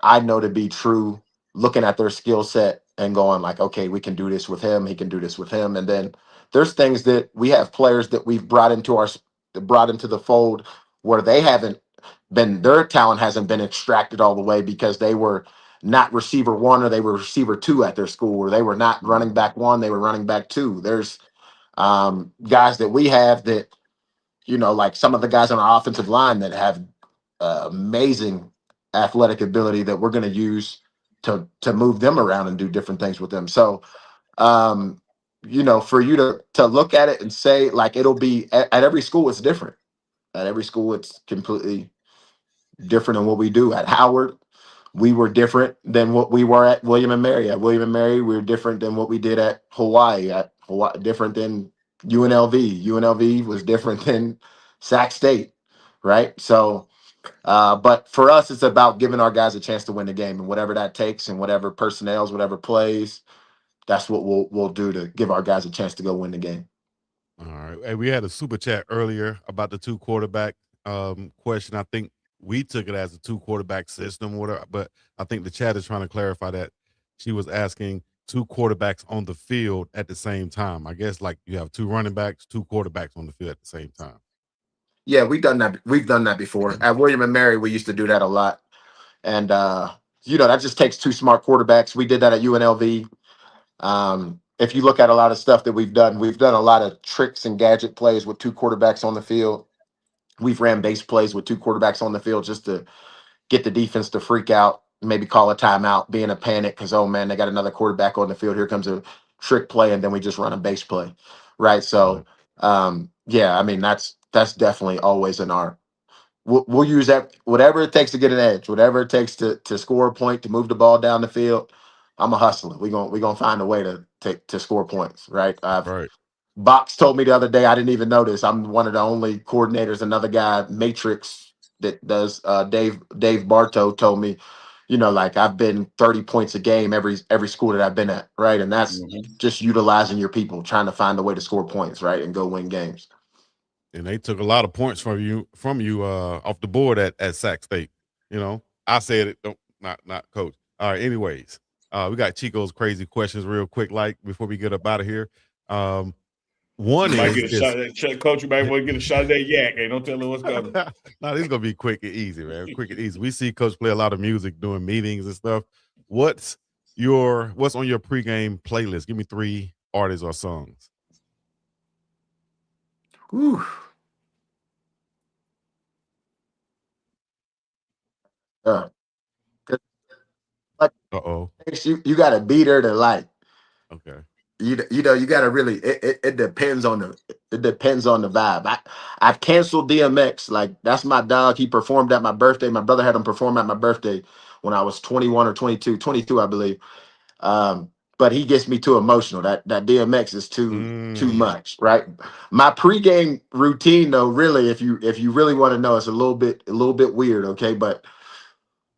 Speaker 5: I know to be true, looking at their skill set and going like, okay, we can do this with him, he can do this with him. And then there's things that we have players that we've brought into the fold where they haven't been, their talent hasn't been extracted all the way because they were not receiver one or they were receiver two at their school, or they were not running back one, they were running back two. There's guys that we have that, like some of the guys on our offensive line that have amazing athletic ability that we're going to use to move them around and do different things with them. So, for you to look at it and say like it'll be at every school, it's different. At every school, it's completely different in what we do. At Howard, we were different than what we were at William and Mary. At William and Mary, we were different than what we did at Hawaii. At Hawaii, different than UNLV. UNLV was different than Sac State, right? So, but for us, it's about giving our guys a chance to win the game, and whatever that takes, and whatever personnels, whatever plays, that's what we'll do to give our guys a chance to go win the game.
Speaker 2: All right. Hey, we had a super chat earlier about the 2 quarterback question. I think we took it as a 2 quarterback system, whatever, but I think the chat is trying to clarify that she was asking 2 quarterbacks on the field at the same time. I guess like you have 2 running backs, 2 quarterbacks on the field at the same time.
Speaker 5: Yeah, we've done that. We've done that before. At William and Mary, we used to do that a lot. And that just takes 2 smart quarterbacks. We did that at UNLV. If you look at a lot of stuff that we've done a lot of tricks and gadget plays with 2 quarterbacks on the field. We've ran base plays with 2 quarterbacks on the field just to get the defense to freak out, maybe call a timeout, be in a panic because, oh man, they got another quarterback on the field. Here comes a trick play, and then we just run a base play, right? So, I mean that's definitely always in our. We'll use that, whatever it takes to get an edge, whatever it takes to score a point, to move the ball down the field. I'm a hustler. We're gonna find a way to score points, right?
Speaker 2: Right.
Speaker 5: Box told me the other day, I didn't even notice. I'm one of the only coordinators, another guy, Matrix, that does Dave Bartow told me, like I've been 30 points a game every school that I've been at, right? And that's just utilizing your people, trying to find a way to score points, right? And go win games.
Speaker 2: And they took a lot of points from you off the board at Sac State. I said it, not coach. All right, anyways. We got Chico's crazy questions real quick, like before we get up out of here. One is
Speaker 1: Coach, you might want to get a shot of that yak. Hey, don't tell him what's coming.
Speaker 2: No, this is gonna be quick and easy, man. Quick and easy. We see Coach play a lot of music during meetings and stuff. What's on your pregame playlist? Give me 3 artists or songs.
Speaker 5: Whew. You got to beat her to like.
Speaker 2: Okay.
Speaker 5: You got to really. It depends on the vibe. I've canceled DMX. Like that's my dog. He performed at my birthday. My brother had him perform at my birthday when I was 21 or 22, I believe. But he gets me too emotional. That DMX is too much, right? My pregame routine, though, really, if you really want to know, it's a little bit weird, okay? But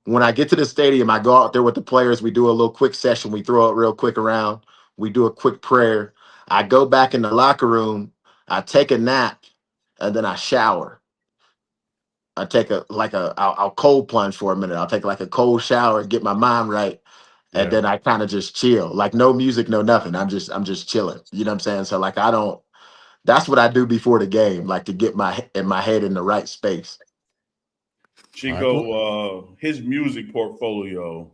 Speaker 5: when I get to the stadium, I go out there with the players. We do a little quick session. We throw it real quick around. We do a quick prayer. I go back in the locker room. I take a nap, and then I shower. I take I'll cold plunge for a minute. I'll take like a cold shower, get my mind right. And then I kind of just chill, like no music, no nothing. I'm just chilling. You know what I'm saying? So like that's what I do before the game, like to get my head in the right space.
Speaker 1: Chico, his music portfolio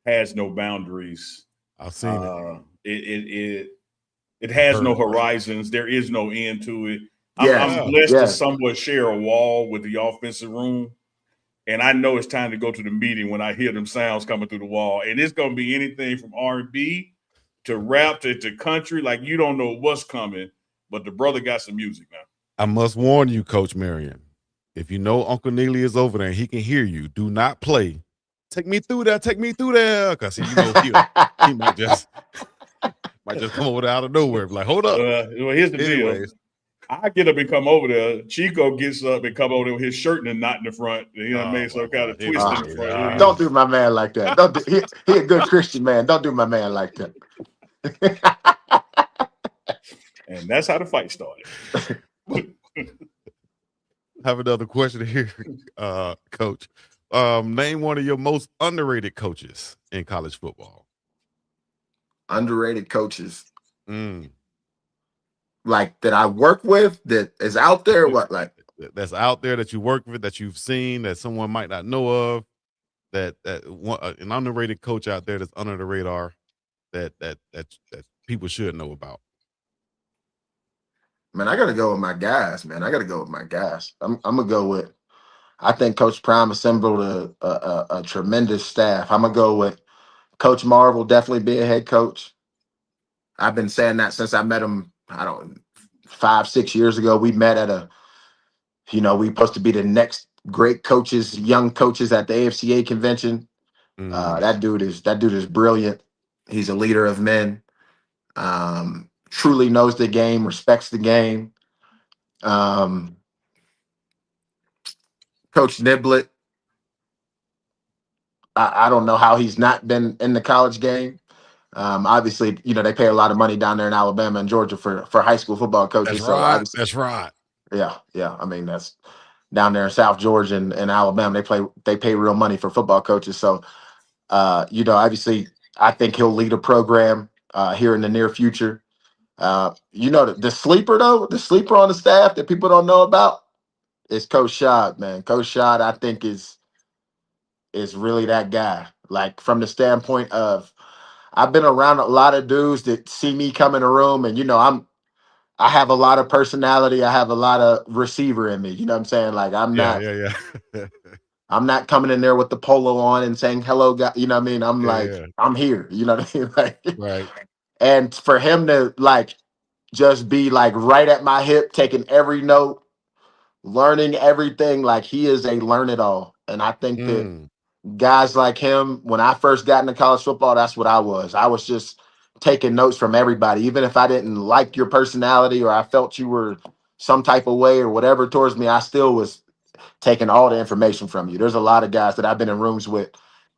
Speaker 1: has no boundaries.
Speaker 2: I've seen
Speaker 1: it. It has no horizons. There is no end to it. I'm blessed to somewhat share a wall with the offensive room. And I know it's time to go to the meeting when I hear them sounds coming through the wall. And it's going to be anything from R&B to rap to country. Like, you don't know what's coming, but the brother got some music now.
Speaker 2: I must warn you, Coach Marion, if you know Uncle Neely is over there and he can hear you, do not play take me through there, because he might just come over there out of nowhere. Like, hold up.
Speaker 1: Well, here's the deal. I get up and come over there. Chico gets up and come over there with his shirt and a knot in the front. You know what I mean? So kind of twist in the front.
Speaker 5: Don't do my man like that. Don't do, he a good Christian man. Don't do my man like that.
Speaker 1: And that's how the fight started.
Speaker 2: Have another question here, Coach. Name one of your most underrated coaches in college football.
Speaker 5: Underrated coaches. Like that I work with, that is out there. What, like
Speaker 2: that's out there that you work with, that you've seen, that someone might not know of, that an underrated coach out there that's under the radar, that people should know about.
Speaker 5: Man, I got to go with my guys. I'm gonna go with. I think Coach Prime assembled a tremendous staff. I'm gonna go with Coach Marv will definitely be a head coach. I've been saying that since I met him. 5-6 years ago. We met at we supposed to be the next great coaches, young coaches at the AFCA convention. That dude is brilliant. He's a leader of men. Truly knows the game, respects the game. Coach Niblett. I don't know how he's not been in the college game. Obviously, they pay a lot of money down there in Alabama and Georgia for high school football coaches.
Speaker 2: That's right.
Speaker 5: Yeah. I mean, that's down there in South Georgia and Alabama. They pay real money for football coaches. So, obviously, I think he'll lead a program here in the near future. The sleeper on the staff that people don't know about is Coach Shad, man. Coach Shad, I think is really that guy. Like from the standpoint of, I've been around a lot of dudes that see me come in a room and, I have a lot of personality. I have a lot of receiver in me. You know what I'm saying? Like I'm not coming in there with the polo on and saying, hello, guy. You know what I mean? I'm I'm here. You know what I mean? Like,
Speaker 2: right.
Speaker 5: And for him to just be right at my hip, taking every note, learning everything, he is a learn it all. And I think that guys like him, when I first got into college football, that's what I was. I was just taking notes from everybody. Even if I didn't like your personality or I felt you were some type of way or whatever towards me, I still was taking all the information from you. There's a lot of guys that I've been in rooms with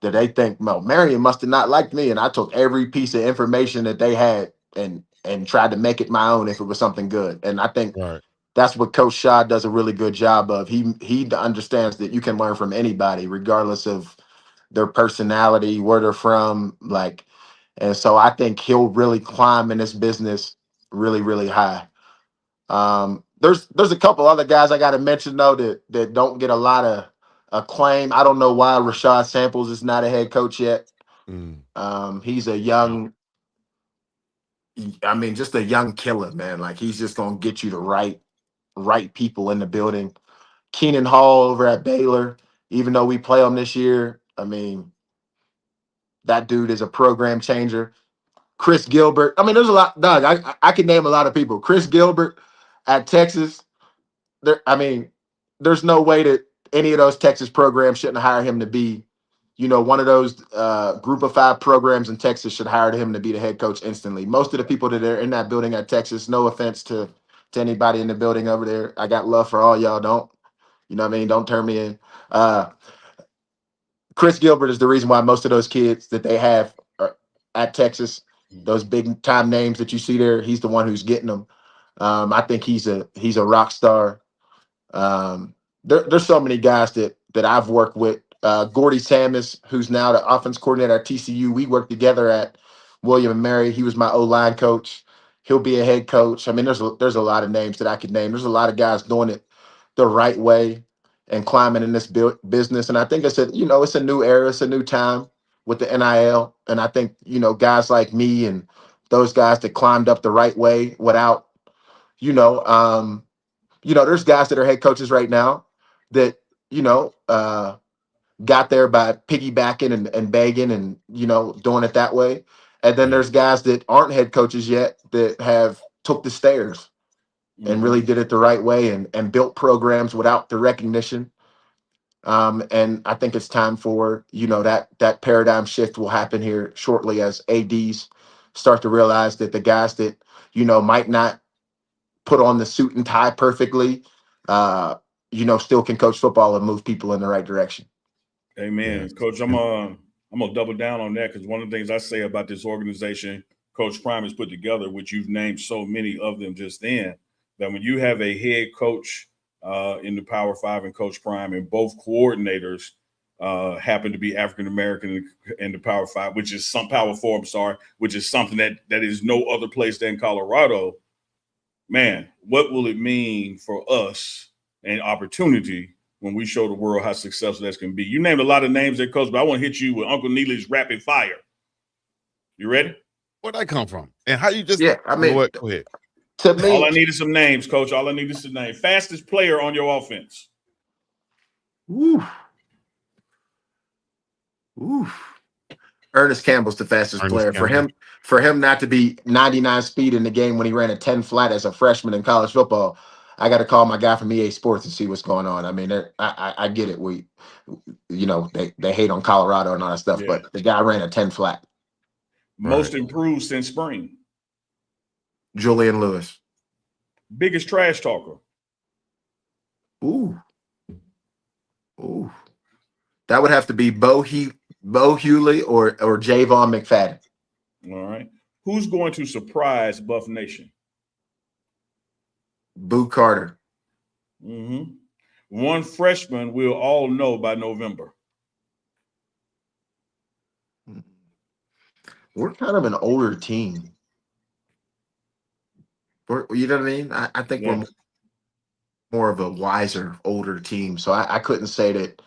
Speaker 5: that they think, well, Marion must have not liked me. And I took every piece of information that they had and tried to make it my own if it was something good. And I think that's what Coach Shad does a really good job of. He understands that you can learn from anybody, regardless of their personality, where they're from, and so I think he'll really climb in this business really, really high. There's a couple other guys I got to mention though that don't get a lot of acclaim. I don't know why Rashad Samples is not a head coach yet. He's a young, just a young killer, man. He's just gonna get you the right people in the building. Keenan Hall over at Baylor, even though we play him this year, that dude is a program changer. Chris Gilbert. There's a lot, Doug. I can name a lot of people. Chris Gilbert at Texas. There's no way that any of those Texas programs shouldn't hire him to be, one of those group of 5 programs in Texas should hire him to be the head coach instantly. Most of the people that are in that building at Texas, no offense to anybody in the building over there. I got love for all y'all. Don't turn me in. Chris Gilbert is the reason why most of those kids that they have are at Texas, those big time names that you see there, he's the one who's getting them. I think he's a rock star. There's so many guys that I've worked with. Gordy Samus, who's now the offense coordinator at TCU. We worked together at William & Mary. He was my O-line coach. He'll be a head coach. There's a lot of names that I could name. There's a lot of guys doing it the right way and climbing in this business. And I think it's a new era. It's a new time with the NIL. And I think, guys like me and those guys that climbed up the right way without, there's guys that are head coaches right now that, got there by piggybacking and begging and, doing it that way. And then there's guys that aren't head coaches yet that have took the stairs and really did it the right way and built programs without the recognition. And I think it's time for, that paradigm shift will happen here shortly as ADs start to realize that the guys that, might not put on the suit and tie perfectly, still can coach football and move people in the right direction.
Speaker 1: Amen. Yeah. Coach, I'm gonna double down on that, because one of the things I say about this organization Coach Prime has put together, which you've named so many of them just then, that when you have a head coach in the Power Five and Coach Prime, and both coordinators happen to be African American in the Power Five, which is some Power Four, which is something that is no other place than Colorado. Man, what will it mean for us and opportunity when we show the world how successful that can be? You named a lot of names there, Coach, but I want to hit you with Uncle Neely's rapid fire. You ready?
Speaker 2: Where'd that come from? And how you just?
Speaker 5: Yeah, I mean,
Speaker 2: what? Go ahead.
Speaker 5: To me,
Speaker 1: all I need is some names, Coach. All I need is some names. Fastest player on your offense.
Speaker 5: Ernest Campbell's the fastest player. For him not to be 99 speed in the game when he ran a 10 flat as a freshman in college football, I got to call my guy from EA Sports and see what's going on. I mean, I get it. They hate on Colorado and all that stuff, but the guy ran a 10 flat.
Speaker 1: Most improved since spring.
Speaker 5: Julian Lewis.
Speaker 1: Biggest trash talker.
Speaker 5: Ooh. That would have to be Bo Hewley or Javon McFadden.
Speaker 1: All right. Who's going to surprise Buff Nation?
Speaker 5: Boo Carter.
Speaker 1: Mm-hmm. One freshman we'll all know by November.
Speaker 5: We're kind of an older team. You know what I mean? I think we're more of a wiser, older team. So I couldn't say that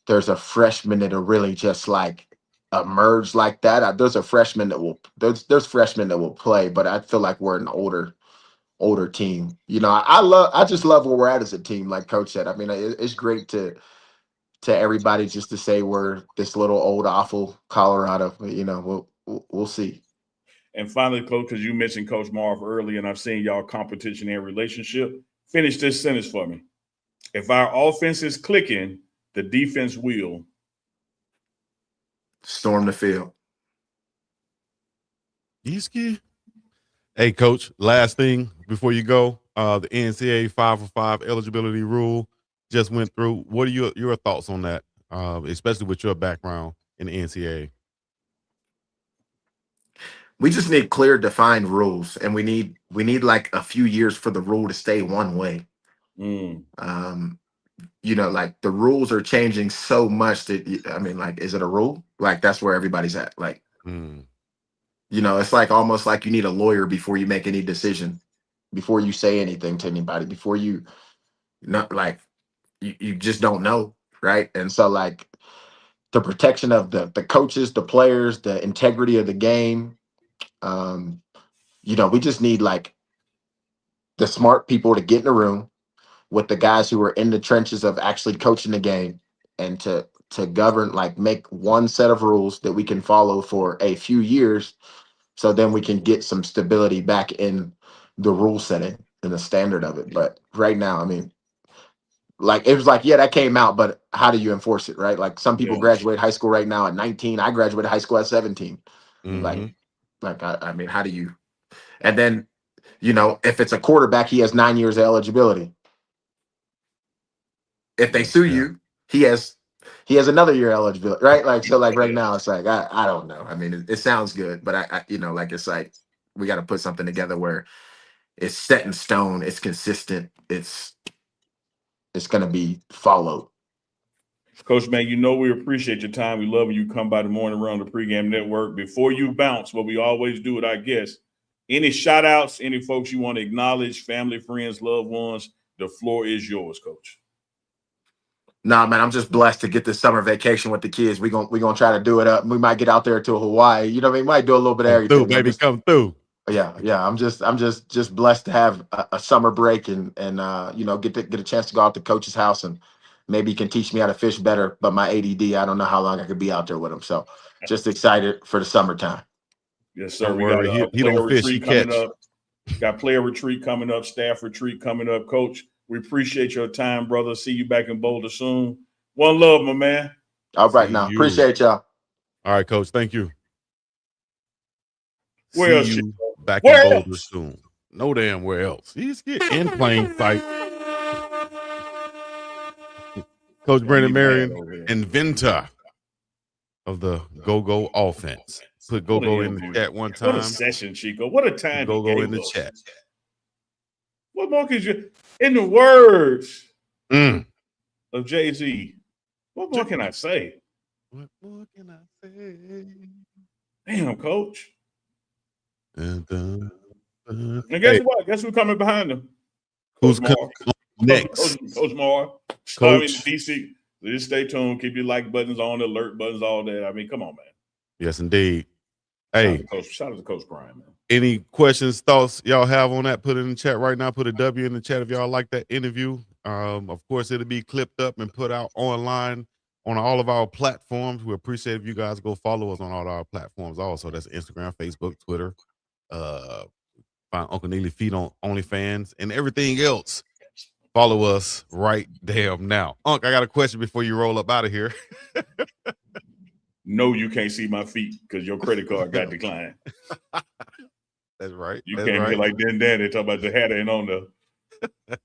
Speaker 5: there's a freshman that'll really just like emerge like that. There's freshmen that will play, but I feel like we're an older team. I just love where we're at as a team, like Coach said. I mean, it's great to everybody just to say we're this little old awful Colorado. We'll see.
Speaker 1: And finally, Coach, because you mentioned Coach Marv early, and I've seen y'all competition and relationship. Finish this sentence for me. If our offense is clicking, the defense will
Speaker 5: storm the field.
Speaker 2: Hey, Coach, last thing before you go, the NCAA 5-for-5 eligibility rule just went through. What are your thoughts on that, especially with your background in the NCAA?
Speaker 5: We just need clear, defined rules, and we need like a few years for the rule to stay one way. Like the rules are changing so much that, I mean, like, is it a rule? Like, that's where everybody's at. Like, it's like almost like you need a lawyer before you make any decision, before you say anything to anybody, before you you just don't know, right? And so, like, the protection of the coaches, the players, the integrity of the game. We just need like the smart people to get in the room with the guys who are in the trenches of actually coaching the game, and to govern, like, make one set of rules that we can follow for a few years, so then we can get some stability back in the rule setting and the standard of it. But right now, I mean, like, it was like, yeah, that came out, but how do you enforce it, right? Like, some people graduate high school right now at 19. I graduated high school at 17. I mean, how do you? And then, if it's a quarterback, he has 9 years of eligibility. If they sue you, he has another year eligibility, right? Like, so, like, right now, it's like, I don't know. I mean, it sounds good, but it's like, we got to put something together where it's set in stone, it's consistent, it's going to be followed.
Speaker 1: Coach, man, we appreciate your time. We love when you come by the morning run on the pregame network. Before you bounce, what we always do with our guests, any shout outs, any folks you want to acknowledge, family, friends, loved ones, the floor is yours, Coach.
Speaker 5: Nah, man, I'm just blessed to get this summer vacation with the kids. We're gonna try to do it up. We might get out there to Hawaii. We might do a little bit of everything.
Speaker 2: Come through.
Speaker 5: Yeah. I'm just blessed to have a summer break and get a chance to go out to Coach's house, and maybe he can teach me how to fish better. But my ADD, I don't know how long I could be out there with him. So just excited for the summertime.
Speaker 1: Yes, sir. We got player retreat coming up. Got player retreat coming up, staff retreat coming up. Coach, we appreciate your time, brother. See you back in Boulder soon. One love, my man.
Speaker 5: All right, now. Appreciate y'all.
Speaker 2: All right, Coach. Thank you.
Speaker 1: Where else,
Speaker 2: See you
Speaker 1: Chico?
Speaker 2: back
Speaker 1: Where
Speaker 2: in Boulder
Speaker 1: else?
Speaker 2: soon. No damn where else. He's in plain sight. Coach Brennan Marion, inventor of the go-go offense. Put go-go in the chat one time.
Speaker 1: What a session, Chico. What a time.
Speaker 2: Go-go in the chat.
Speaker 1: What more could you, in the words of Jay-Z, what more can I say?
Speaker 2: What more can I say?
Speaker 1: Damn, Coach.
Speaker 2: And
Speaker 1: guess what? Guess who's coming behind him?
Speaker 2: Who's coming next?
Speaker 1: Coach Moore.
Speaker 2: Coach.
Speaker 1: DC. Just stay tuned. Keep your like buttons on, alert buttons, all that. I mean, come on, man.
Speaker 2: Yes, indeed. Hey,
Speaker 1: shout out to Coach Brian, man.
Speaker 2: Any questions, thoughts y'all have on that? Put it in the chat right now. Put a W in the chat if y'all like that interview. Of course, it'll be clipped up and put out online on all of our platforms. We appreciate if you guys go follow us on all our platforms. Also, that's Instagram, Facebook, Twitter. Find Uncle Neely feed on OnlyFans and everything else. Follow us right damn now. Unc, I got a question before you roll up out of here.
Speaker 1: No, you can't see my feet because your credit card got declined.
Speaker 2: That's right.
Speaker 1: You can't be like then they talk about the hat ain't on the.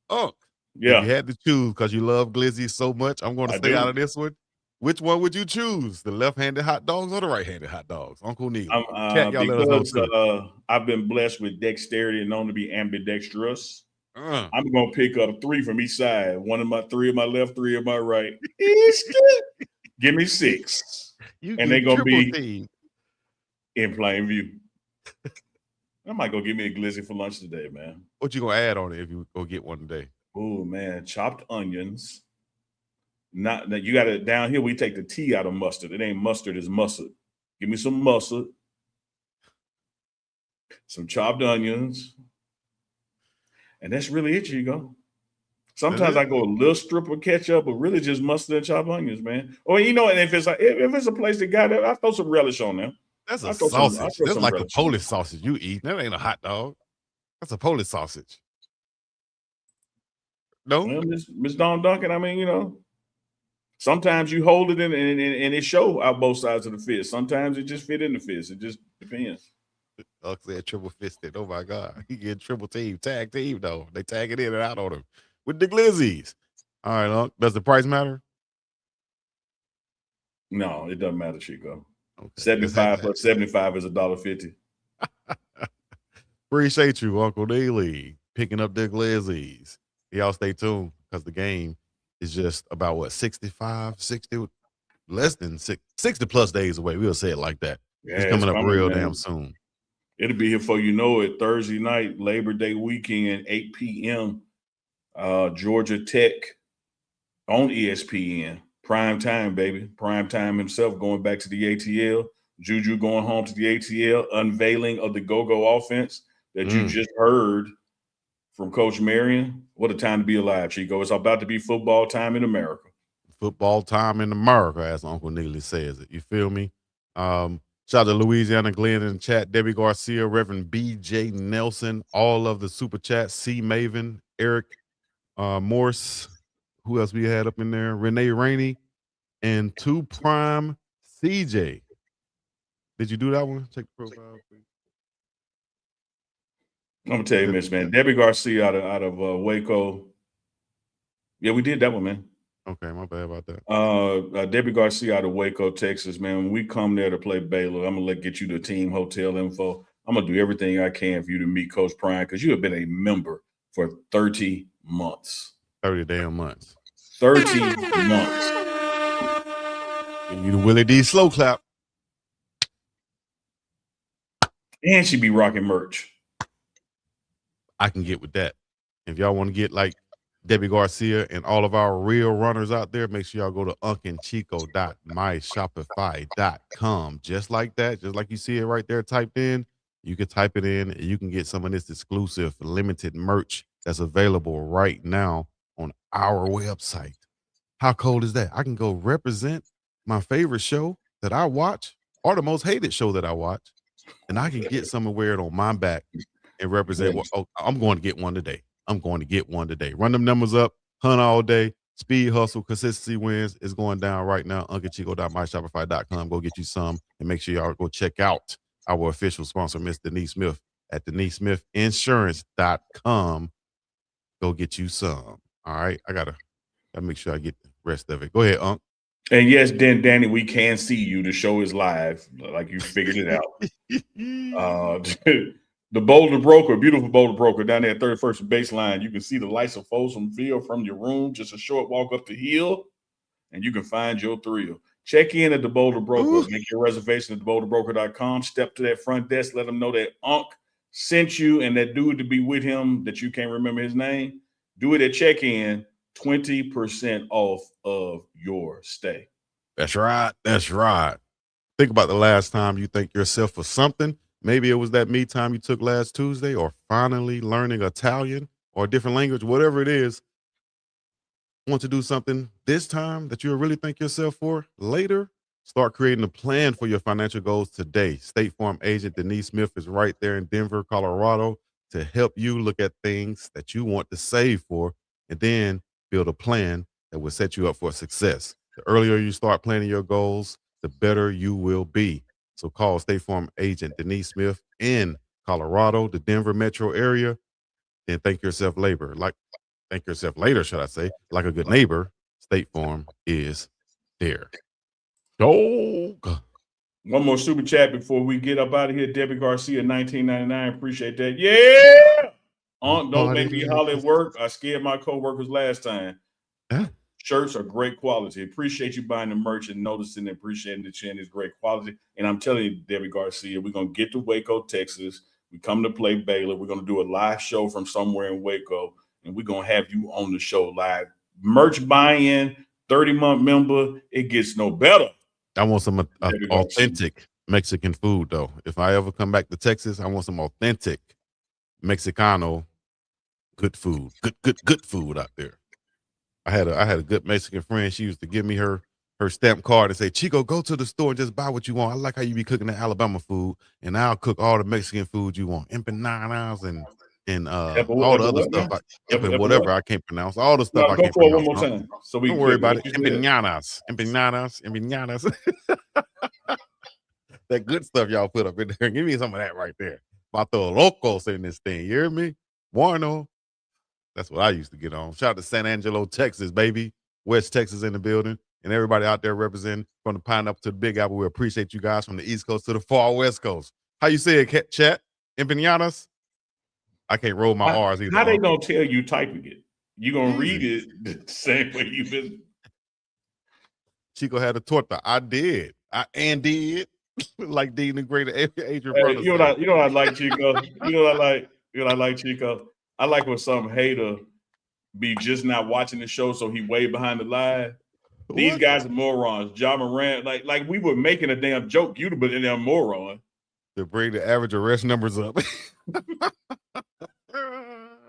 Speaker 2: Oh,
Speaker 1: yeah.
Speaker 2: If you had to choose because you love glizzy so much, I'm going to stay out of this one. Which one would you choose? The left-handed hot dogs or the right-handed hot dogs? Uncle Neil.
Speaker 1: Because I've been blessed with dexterity and known to be ambidextrous. I'm gonna pick up 3 from each side. 3 of my left, 3 of my right. Give me 6. And they're gonna be in plain view. I might go get me a glizzy for lunch today, man.
Speaker 2: What you gonna add on it if you go get one today?
Speaker 1: Oh man, chopped onions. Not that you got it down here. We take the T out of mustard. It ain't mustard, it's mustard. Give me some mustard, some chopped onions, and that's really it. You go. Sometimes I go a little strip of ketchup, but really just mustard and chopped onions, man. Or you know, and if it's a place that got it, I throw some relish on there.
Speaker 2: That's a sausage. That's like a Polish sausage you eat. That ain't a hot dog. That's a Polish sausage. No,
Speaker 1: well, Miss Dawn Duncan. I mean, you know, sometimes you hold it in and it show out both sides of the fist. Sometimes it just fit in the fist. It just depends.
Speaker 2: I said triple fisted. Oh my God, he get triple team, tag team though. They tag it in and out on him with the glizzies. All right, does the price matter?
Speaker 1: No, it doesn't matter, Chico.
Speaker 2: Okay.
Speaker 1: 75 plus 75 is $1.50.
Speaker 2: Appreciate you, Uncle Neely, picking up the glizzies. Y'all stay tuned because the game is just about what 60 less than 60 plus days away. We'll say it like that. Yeah, it's coming up real damn soon.
Speaker 1: It'll be here before you know it. Thursday night, Labor Day weekend, 8 p.m. Georgia Tech on ESPN. Prime time, baby. Prime time himself going back to the ATL. JuJu going home to the ATL. Unveiling of the go-go offense that you just heard from Coach Marion. What a time to be alive, Chico. It's about to be football time in America.
Speaker 2: Football time in America, as Uncle Neely says it. You feel me? Shout out to Louisiana Glenn in the chat, Debbie Garcia, Reverend B.J. Nelson, all of the super chats, C. Maven, Eric Morse, who else we had up in there? Renee Rainey, and 2 Prime CJ. Did you do that one? Check the profile, please.
Speaker 1: I'm gonna tell you this, man. Debbie Garcia out of Waco. Yeah, we did that one, man.
Speaker 2: Okay, my bad about that.
Speaker 1: Debbie Garcia out of Waco, Texas, man. When we come there to play Baylor, I'm gonna get you the team hotel info. I'm gonna do everything I can for you to meet Coach Prime because you have been a member for 30 months.
Speaker 2: 30 damn months.
Speaker 1: 30 months.
Speaker 2: And you the Willie D slow clap.
Speaker 1: And she be rocking merch.
Speaker 2: I can get with that. If y'all want to get like Debbie Garcia and all of our real runners out there, make sure y'all go to uncandchico.myshopify.com. Just like that, just like you see it right there typed in, you can type it in and you can get some of this exclusive limited merch that's available right now on our website. How cold is that? I can go represent my favorite show that I watch or the most hated show that I watch, and I can get some and wear it on my back and represent. Well, I'm going to get one today. I'm going to get one today. Run them numbers up, hunt all day. Speed, hustle, consistency wins is going down right now. UncleChico.myshopify.com. Go get you some, and make sure y'all go check out our official sponsor, Miss Denise Smith, at DeniseSmithInsurance.com. Go get you some. All right. I gotta make sure I get the rest of it. Go ahead, Unc.
Speaker 1: And yes, Danny, we can see you. The show is live, like you figured it out. The Boulder Broker, beautiful Boulder Broker down there at 31st Baseline. You can see the lights of Folsom Field from your room, just a short walk up the hill, and you can find your thrill. Check in at the Boulder Broker. Make your reservation at theboulderbroker.com. Step to that front desk. Let them know that Unc sent you and that dude to be with him that you can't remember his name. Do it at check-in. 20% off of your stay.
Speaker 2: That's right. That's right. Think about the last time you thanked yourself for something. Maybe it was that me time you took last Tuesday, or finally learning Italian or a different language, whatever it is. Want to do something this time that you'll really thank yourself for later? Start creating a plan for your financial goals today. State Farm agent Denise Smith is right there in Denver, Colorado, to help you look at things that you want to save for, and then build a plan that will set you up for success. The earlier you start planning your goals, the better you will be. So call State Farm agent Denise Smith in Colorado, the Denver metro area, and thank yourself later, should I say. Like a good neighbor, State Farm is there. Dog.
Speaker 1: One more super chat before we get up out of here. Debbie Garcia, 1999. Appreciate that. Yeah. Don't make me holler at work. I scared my coworkers last time.
Speaker 2: Yeah.
Speaker 1: Shirts are great quality. Appreciate you buying the merch and noticing and appreciating the chin is great quality. And I'm telling you, Debbie Garcia, we're going to get to Waco, Texas. We come to play Baylor. We're going to do a live show from somewhere in Waco, and we're going to have you on the show live. Merch buy-in, 30-month member. It gets no better.
Speaker 2: I want some authentic Mexican food, though. If I ever come back to Texas, I want some authentic Mexicano good food. Good food out there. I had a good Mexican friend. She used to give me her stamp card and say, Chico, go to the store and just buy what you want. I like how you be cooking the Alabama food, and I'll cook all the Mexican food you want. Empanadas and all the other stuff. Whatever I can't pronounce. All the stuff I can't pronounce.
Speaker 1: One more time. So
Speaker 2: don't worry about it. Empanadas. That good stuff y'all put up in there. Give me some of that right there. Vato locos in this thing. You hear me? Warno. That's what I used to get on. Shout out to San Angelo, Texas, baby. West Texas in the building. And everybody out there representing from the Pineapple to the Big Apple. We appreciate you guys from the East Coast to the far West Coast. How you say it, chat? Empanadas? I can't roll my R's either.
Speaker 1: How they gonna tell you typing it? You gonna read it the same way you've been.
Speaker 2: Chico had a torta. I did. Like Dean the Great Adrian
Speaker 1: Brothers. You know what I like, Chico? You know what I like, Chico? I like when some hater be just not watching the show, so he way behind the line. What? These guys are morons. John Moran, like we were making a damn joke. You'd have been a damn moron.
Speaker 2: To bring the average arrest numbers up.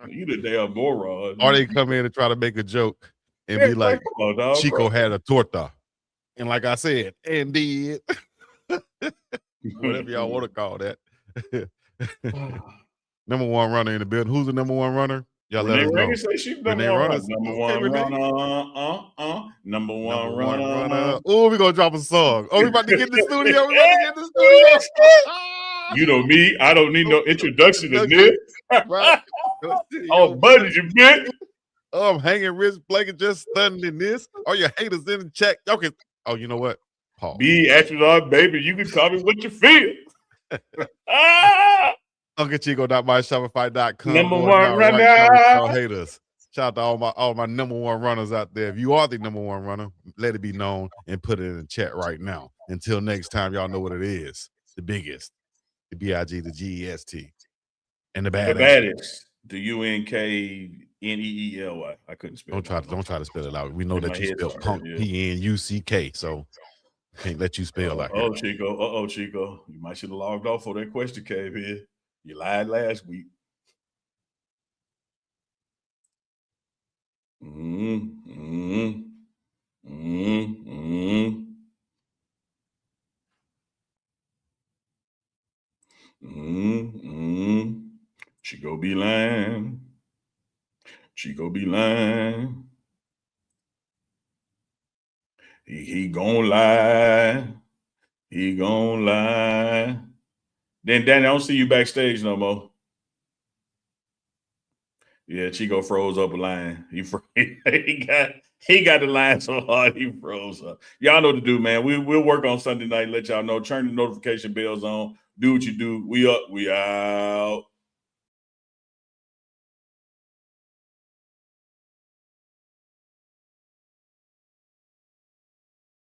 Speaker 1: You the damn moron.
Speaker 2: Or they come in and try to make a joke and be like, Chico had a torta. And like I said, and did. Whatever y'all want to call that. Number one runner in the building. Who's the number one runner? Y'all let us know.
Speaker 1: Say she's number one runner. Number one runner.
Speaker 2: Oh, we're going to drop a song. Oh, we about to get in the studio.
Speaker 1: You know me. I don't need no introduction to this.
Speaker 2: Right.
Speaker 1: Oh, buddy, you bitch.
Speaker 2: Oh, I'm hanging wrist blanket just stunned in this. All your haters in the chat. Y'all can. Oh, you know what? Pause.
Speaker 1: Be astronaut, baby. You can call me what you feel.
Speaker 2: UncleChico.myshopify.com.
Speaker 1: Number one runner. Right,
Speaker 2: haters. Shout out to all my number one runners out there. If you are the number one runner, let it be known and put it in the chat right now. Until next time, y'all know what it is. The biggest, the BIG, the GEST, and the baddest.
Speaker 1: The baddest. The UNKNEELY. I couldn't spell.
Speaker 2: Don't try to spell it out. We know that you spell punk PNUCK. So can't let you spell like that.
Speaker 1: Chico. Chico. You might should have logged off before that question came here. You lied last week. Chico be lying. He gonna lie. He gonna lie. Then Danny, I don't see you backstage no more. Yeah, Chico froze up a line. He got the line so hard he froze up. Y'all know what to do, man. We'll work on Sunday night. Let y'all know. Turn the notification bells on. Do what you do. We up. We out.